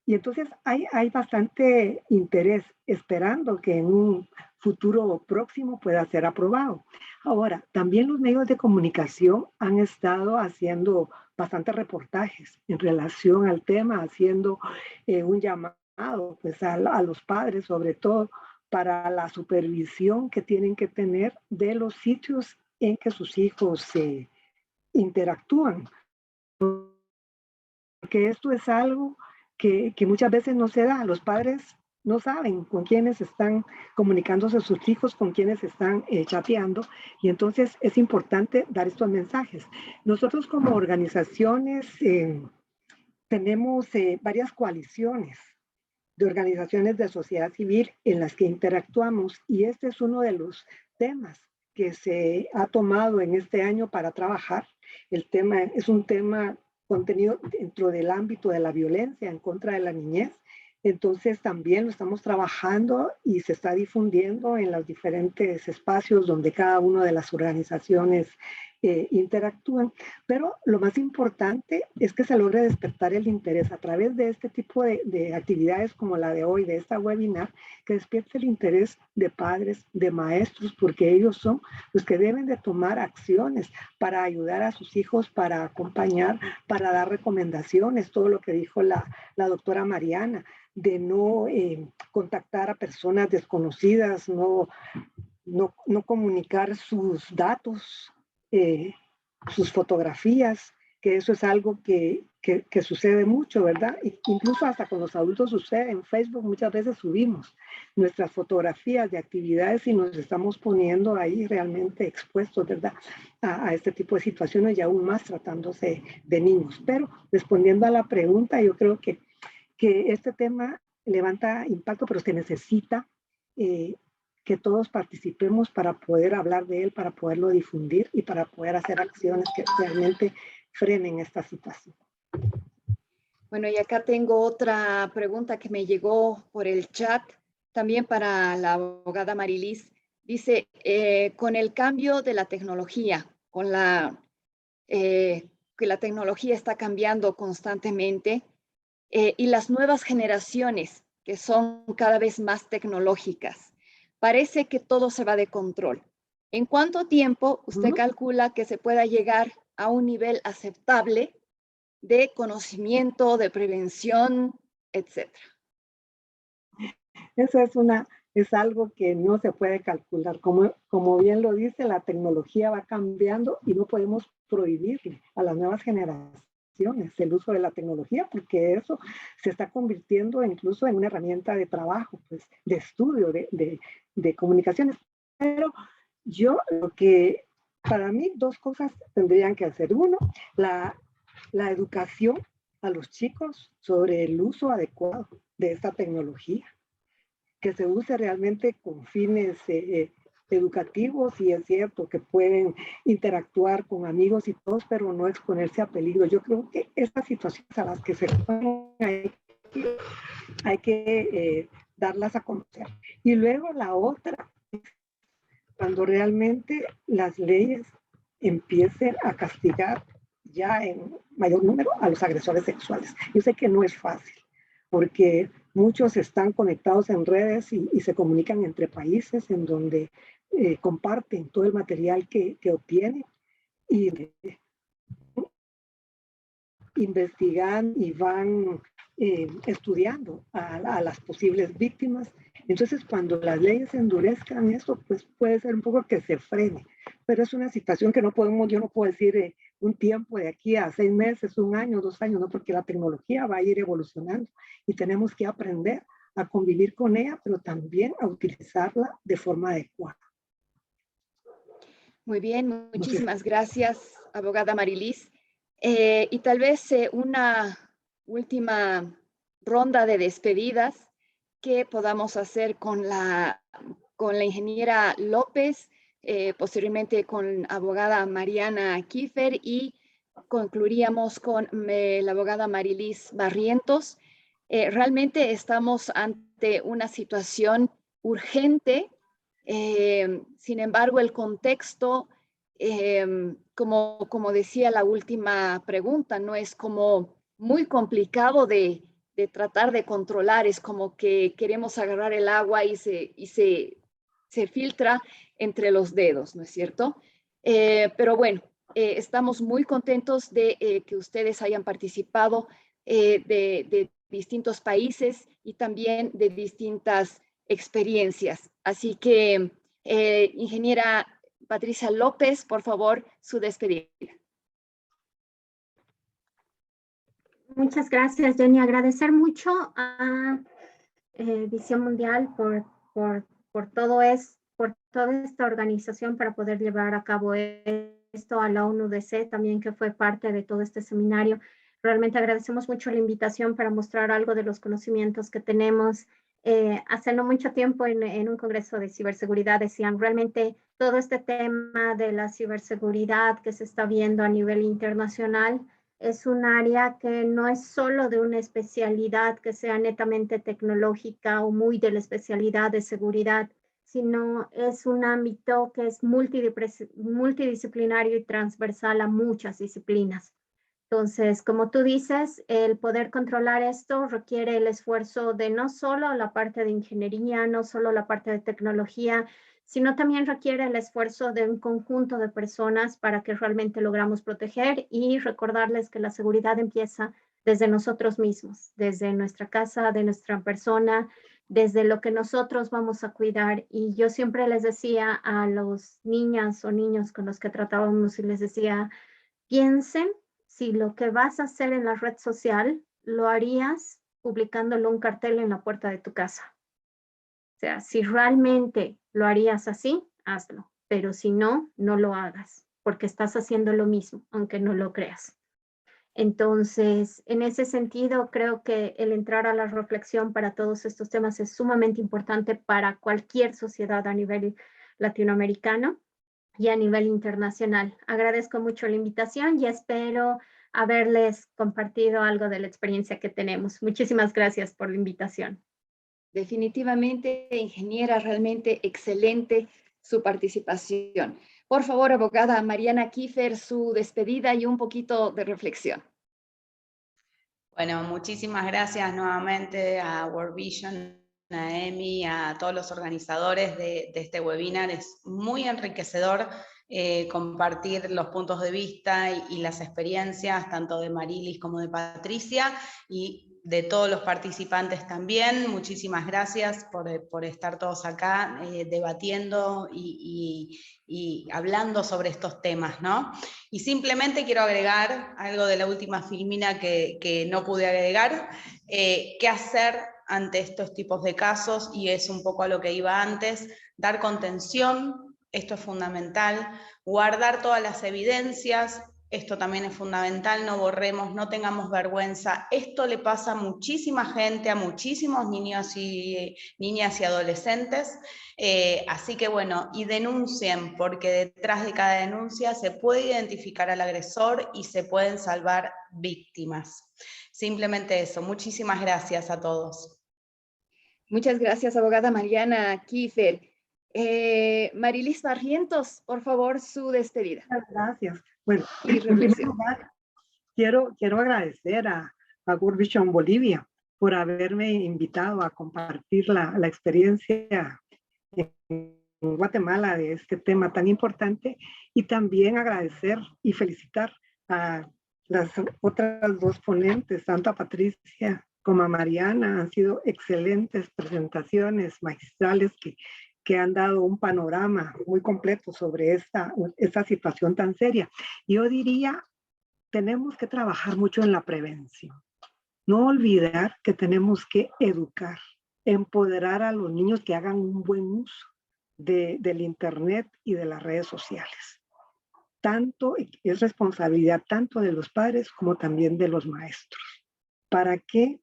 Y entonces hay bastante interés esperando que en un futuro próximo pueda ser aprobado. Ahora, también los medios de comunicación han estado haciendo bastantes reportajes en relación al tema, haciendo un llamado pues, a los padres, sobre todo, para la supervisión que tienen que tener de los sitios en que sus hijos se interactúan. Porque esto es algo que muchas veces no se da. Los padres no saben con quiénes están comunicándose sus hijos, con quiénes están chateando, y entonces es importante dar estos mensajes. Nosotros como organizaciones tenemos varias coaliciones de organizaciones de sociedad civil en las que interactuamos, y este es uno de los temas que se ha tomado en este año para trabajar. El tema es un tema contenido dentro del ámbito de la violencia en contra de la niñez. Entonces también lo estamos trabajando y se está difundiendo en los diferentes espacios donde cada una de las organizaciones interactúan. Pero lo más importante es que se logre despertar el interés a través de este tipo de actividades como la de hoy, de esta webinar, que despierte el interés de padres, de maestros, porque ellos son los que deben de tomar acciones para ayudar a sus hijos, para acompañar, para dar recomendaciones, todo lo que dijo la doctora Mariana, de no contactar a personas desconocidas, no comunicar sus datos, sus fotografías, que eso es algo que sucede mucho, ¿verdad? Incluso hasta con los adultos sucede. En Facebook muchas veces subimos nuestras fotografías de actividades y nos estamos poniendo ahí realmente expuestos, ¿verdad? A este tipo de situaciones y aún más tratándose de niños. Pero respondiendo a la pregunta, yo creo que este tema levanta impacto, pero se necesita que todos participemos para poder hablar de él, para poderlo difundir y para poder hacer acciones que realmente frenen esta situación. Bueno, y acá tengo otra pregunta que me llegó por el chat, también para la abogada Marilis. Dice, con el cambio de la tecnología, que la tecnología está cambiando constantemente, y las nuevas generaciones que son cada vez más tecnológicas, parece que todo se va de control. ¿En cuánto tiempo usted calcula que se pueda llegar a un nivel aceptable de conocimiento, de prevención, etcétera? Eso es algo que no se puede calcular. Como bien lo dice, la tecnología va cambiando y no podemos prohibirle a las nuevas generaciones el uso de la tecnología, porque eso se está convirtiendo incluso en una herramienta de trabajo, pues, de estudio, de comunicaciones. Pero lo que para mí dos cosas tendrían que hacer. Uno, la educación a los chicos sobre el uso adecuado de esta tecnología, que se use realmente con fines educativos, y es cierto que pueden interactuar con amigos y todos, pero no exponerse a peligro. Yo creo que estas situaciones a las que se ponen hay que darlas a conocer. Y luego la otra, cuando realmente las leyes empiecen a castigar ya en mayor número a los agresores sexuales. Yo sé que no es fácil, porque muchos están conectados en redes y se comunican entre países en donde comparten todo el material que obtienen y investigan y van estudiando a las posibles víctimas. Entonces, cuando las leyes endurezcan eso, pues puede ser un poco que se frene, pero es una situación que yo no puedo decir un tiempo de aquí a 6 meses, 1 año, 2 años, no, porque la tecnología va a ir evolucionando y tenemos que aprender a convivir con ella, pero también a utilizarla de forma adecuada. Muy bien, muchísimas gracias, abogada Marilis. Y tal vez una última ronda de despedidas que podamos hacer con la ingeniera López, posteriormente con abogada Mariana Kiefer, y concluiríamos con la abogada Marilis Barrientos. Realmente estamos ante una situación urgente. Sin embargo, el contexto, como decía la última pregunta, no es como muy complicado de tratar de controlar. Es como que queremos agarrar el agua y se filtra entre los dedos, ¿no es cierto? Pero bueno, estamos muy contentos de que ustedes hayan participado de distintos países y también de distintas experiencias. Así que, ingeniera Patricia López, por favor, su despedida. Muchas gracias, Jenny. Agradecer mucho a Visión Mundial por toda esta organización para poder llevar a cabo esto, a la ONUDC también, que fue parte de todo este seminario. Realmente agradecemos mucho la invitación para mostrar algo de los conocimientos que tenemos. Hace no mucho tiempo en un congreso de ciberseguridad decían, realmente todo este tema de la ciberseguridad que se está viendo a nivel internacional es un área que no es solo de una especialidad que sea netamente tecnológica o muy de la especialidad de seguridad, sino es un ámbito que es multidisciplinario y transversal a muchas disciplinas. Entonces, como tú dices, el poder controlar esto requiere el esfuerzo de no solo la parte de ingeniería, no solo la parte de tecnología, sino también requiere el esfuerzo de un conjunto de personas para que realmente logramos proteger y recordarles que la seguridad empieza desde nosotros mismos, desde nuestra casa, de nuestra persona, desde lo que nosotros vamos a cuidar. Y yo siempre les decía a los niñas o niños con los que tratábamos y les decía, piensen si lo que vas a hacer en la red social lo harías publicándolo un cartel en la puerta de tu casa. O sea, si realmente lo harías así, hazlo. Pero si no, no lo hagas, porque estás haciendo lo mismo, aunque no lo creas. Entonces, en ese sentido, creo que el entrar a la reflexión para todos estos temas es sumamente importante para cualquier sociedad a nivel latinoamericano y a nivel internacional. Agradezco mucho la invitación y espero haberles compartido algo de la experiencia que tenemos. Muchísimas gracias por la invitación. Definitivamente, ingeniera, realmente excelente su participación. Por favor, abogada Mariana Kiefer, su despedida y un poquito de reflexión. Bueno, muchísimas gracias nuevamente a World Vision, a EMI, a todos los organizadores de este webinar. Es muy enriquecedor compartir los puntos de vista y las experiencias, tanto de Marilis como de Patricia, y de todos los participantes también. Muchísimas gracias por estar todos acá debatiendo y hablando sobre estos temas, ¿no? Y simplemente quiero agregar algo de la última filmina que no pude agregar, qué hacer ante estos tipos de casos, y es un poco a lo que iba antes, dar contención, esto es fundamental, guardar todas las evidencias, esto también es fundamental, no borremos, no tengamos vergüenza. Esto le pasa a muchísima gente, a muchísimos niños y niñas y adolescentes. Así que bueno, y denuncien, porque detrás de cada denuncia se puede identificar al agresor y se pueden salvar víctimas. Simplemente eso. Muchísimas gracias a todos. Muchas gracias, abogada Mariana Kiefer. Marilis Barrientos, por favor, su despedida. Gracias. Bueno, y en primer reflexión. lugar, quiero agradecer a World Vision Bolivia por haberme invitado a compartir la experiencia en Guatemala de este tema tan importante, y también agradecer y felicitar a las otras dos ponentes, tanto a Patricia como a Mariana. Han sido excelentes presentaciones magistrales que han dado un panorama muy completo sobre esta situación tan seria. Yo diría, tenemos que trabajar mucho en la prevención. No olvidar que tenemos que educar, empoderar a los niños que hagan un buen uso del Internet y de las redes sociales. Es responsabilidad tanto de los padres como también de los maestros, para que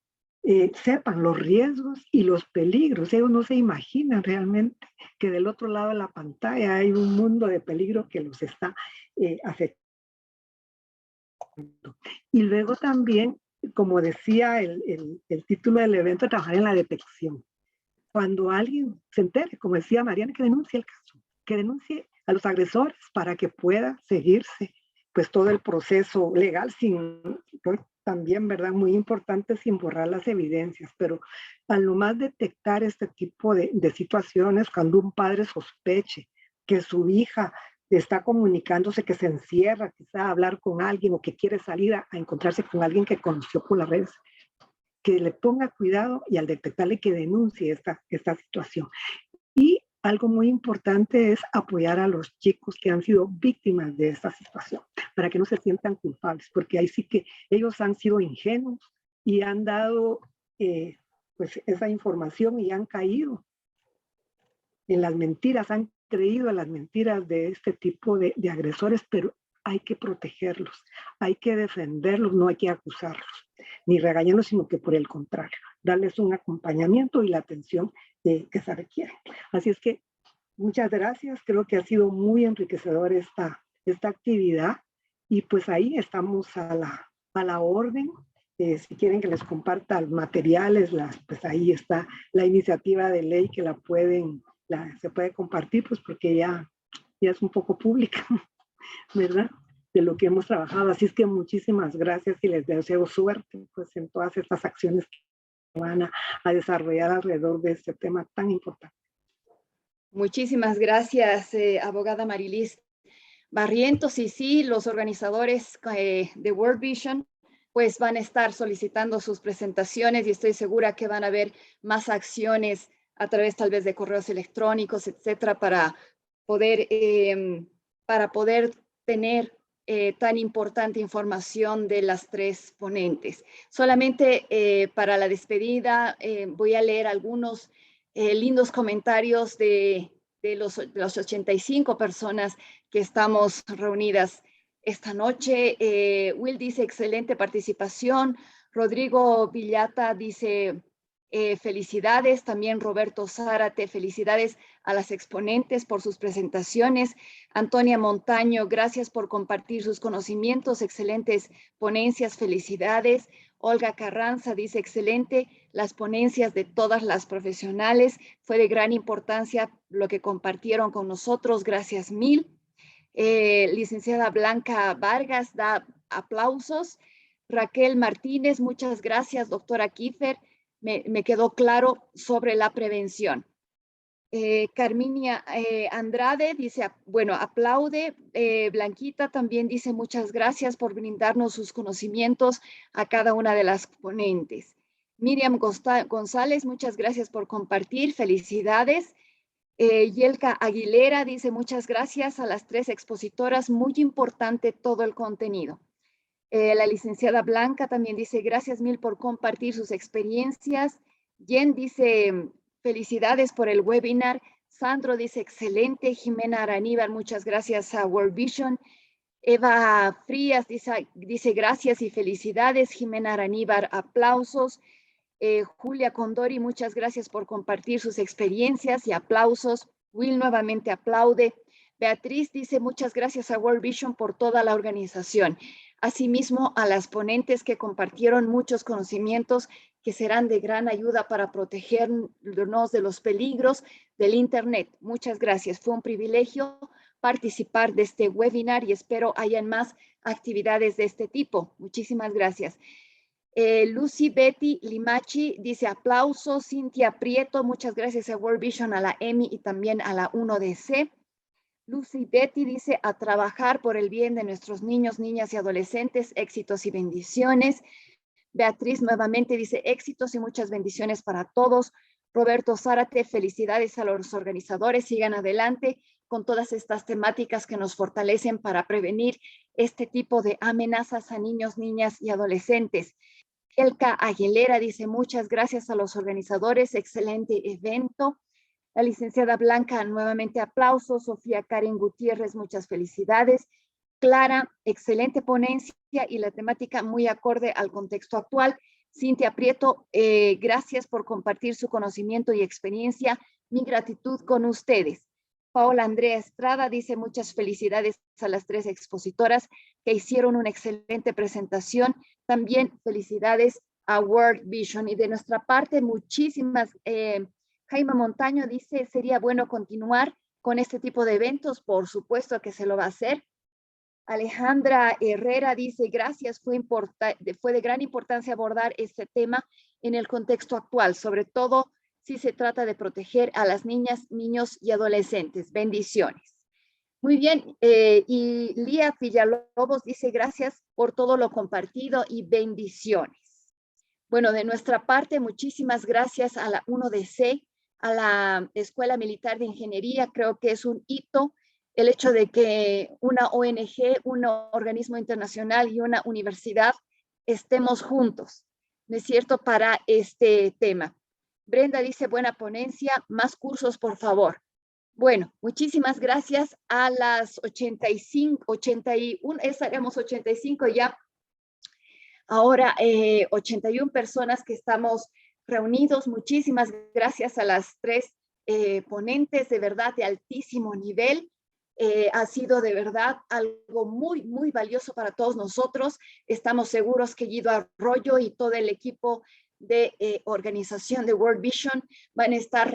sepan los riesgos y los peligros. Ellos no se imaginan realmente que del otro lado de la pantalla hay un mundo de peligro que los está afectando. Y luego también, como decía el título del evento, trabajar en la detección. cuando alguien se entere, como decía Mariana, que denuncie el caso, que denuncie a los agresores para que pueda seguirse pues todo el proceso legal sin, pues, también, ¿verdad? Muy importante sin borrar las evidencias, pero al nomás detectar este tipo de situaciones, cuando un padre sospeche que su hija está comunicándose, que se encierra quizá a hablar con alguien o que quiere salir a encontrarse con alguien que conoció por las redes, que le ponga cuidado y al detectarle que denuncie esta situación. Y algo muy importante es apoyar a los chicos que han sido víctimas de esta situación, para que no se sientan culpables, porque ahí sí que ellos han sido ingenuos y han dado pues esa información y han caído en las mentiras, han creído en las mentiras de este tipo de agresores, pero hay que protegerlos, hay que defenderlos, no hay que acusarlos, ni regañarlos, sino que por el contrario, darles un acompañamiento y la atención que se requiere. Así es que muchas gracias, creo que ha sido muy enriquecedor esta actividad y pues ahí estamos a la orden. Si quieren que les comparta materiales, pues ahí está la iniciativa de ley que se puede compartir, pues porque ya es un poco pública, ¿verdad? De lo que hemos trabajado. Así es que muchísimas gracias y les deseo suerte pues en todas estas acciones que van a desarrollar alrededor de este tema tan importante. Muchísimas gracias, abogada Marilis Barrientos. Y sí, los organizadores de World Vision pues van a estar solicitando sus presentaciones y estoy segura que van a haber más acciones a través tal vez de correos electrónicos, etcétera, para poder tener tan importante información de las tres ponentes. Solamente para la despedida voy a leer algunos lindos comentarios de los 85 personas que estamos reunidas esta noche. Will dice, excelente participación. Rodrigo Villata dice, felicidades. También Roberto Zárate, felicidades a las exponentes por sus presentaciones. Antonia Montaño, gracias por compartir sus conocimientos. Excelentes ponencias, felicidades. Olga Carranza dice, excelente las ponencias de todas las profesionales. Fue de gran importancia lo que compartieron con nosotros. Gracias mil. Licenciada Blanca Vargas da aplausos. Raquel Martínez, muchas gracias, doctora Kiefer. Me quedó claro sobre la prevención. Carminia Andrade dice, bueno, aplaude. Blanquita también dice, muchas gracias por brindarnos sus conocimientos a cada una de las ponentes. Miriam González, muchas gracias por compartir. Felicidades. Yelka Aguilera dice, muchas gracias a las tres expositoras, muy importante todo el contenido. La licenciada Blanca también dice, gracias mil por compartir sus experiencias. Jen dice, felicidades por el webinar. Sandro dice, excelente. Jimena Araníbar, muchas gracias a World Vision. Eva Frías dice gracias y felicidades. Jimena Araníbar, aplausos. Julia Condori, muchas gracias por compartir sus experiencias y aplausos. Will nuevamente aplaude. Beatriz dice, muchas gracias a World Vision por toda la organización. Asimismo, a las ponentes que compartieron muchos conocimientos que serán de gran ayuda para protegernos de los peligros del Internet. Muchas gracias. Fue un privilegio participar de este webinar y espero hayan más actividades de este tipo. Muchísimas gracias. Lucy Betty Limachi dice aplausos. Cintia Prieto, muchas gracias a World Vision, a la EMI y también a la 1DC. Lucy Betty dice a trabajar por el bien de nuestros niños, niñas y adolescentes, éxitos y bendiciones. Beatriz nuevamente dice éxitos y muchas bendiciones para todos. Roberto Zárate, felicidades a los organizadores, sigan adelante con todas estas temáticas que nos fortalecen para prevenir este tipo de amenazas a niños, niñas y adolescentes. Elka Aguilera dice muchas gracias a los organizadores, excelente evento. La licenciada Blanca, nuevamente aplausos. Sofía Karen Gutiérrez, muchas felicidades. Clara, excelente ponencia y la temática muy acorde al contexto actual. Cintia Prieto, gracias por compartir su conocimiento y experiencia. Mi gratitud con ustedes. Paola Andrea Estrada dice muchas felicidades a las tres expositoras que hicieron una excelente presentación. También felicidades a World Vision y de nuestra parte muchísimas Jaime Montaño dice, sería bueno continuar con este tipo de eventos. Por supuesto que se lo va a hacer. Alejandra Herrera dice, gracias, fue de gran importancia abordar este tema en el contexto actual, sobre todo si se trata de proteger a las niñas, niños y adolescentes. Bendiciones. Muy bien, y Lía Villalobos dice, gracias por todo lo compartido y bendiciones. Bueno, de nuestra parte, muchísimas gracias a la 1DC, a la Escuela Militar de Ingeniería. Creo que es un hito el hecho de que una ONG, un organismo internacional y una universidad estemos juntos, ¿no es cierto?, para este tema. Brenda dice, buena ponencia, más cursos, por favor. Bueno, muchísimas gracias a las 85, 81, estaremos 85 ya. Ahora 81 personas que estamos reunidos. Muchísimas gracias a las 3 ponentes, de verdad, de altísimo nivel. Ha sido de verdad algo muy, muy valioso para todos nosotros. Estamos seguros que Guido Arroyo y todo el equipo de organización de World Vision van a estar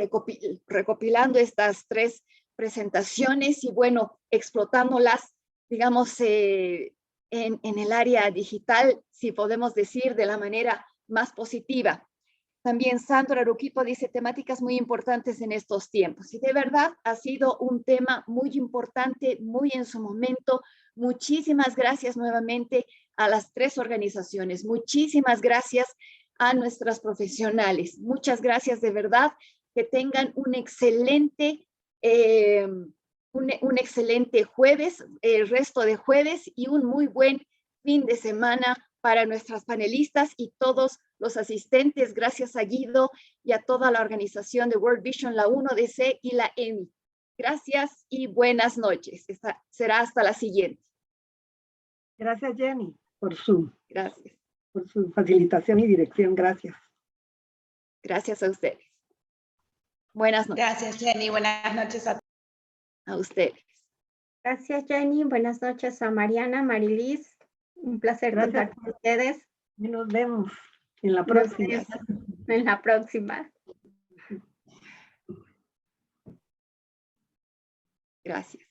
recopilando estas 3 presentaciones y bueno, explotándolas, digamos, en el área digital, si podemos decir, de la manera más positiva. También Sandra Aruquipo dice temáticas muy importantes en estos tiempos. Y de verdad ha sido un tema muy importante, muy en su momento. Muchísimas gracias nuevamente a las 3 organizaciones. Muchísimas gracias a nuestras profesionales. Muchas gracias de verdad. Que tengan un excelente jueves, el resto de jueves y un muy buen fin de semana para nuestras panelistas y todos los asistentes. Gracias a Guido y a toda la organización de World Vision, la 1DC y la EMI. Gracias y buenas noches. Será hasta la siguiente. Gracias, Jenny, por Gracias. por su facilitación y dirección. Gracias. Gracias a ustedes. Buenas noches. Gracias, Jenny. Buenas noches a ustedes. Gracias, Jenny. Buenas noches a Mariana, Marilis. Un placer contar con ustedes. Y nos vemos en la próxima. En la próxima. Gracias.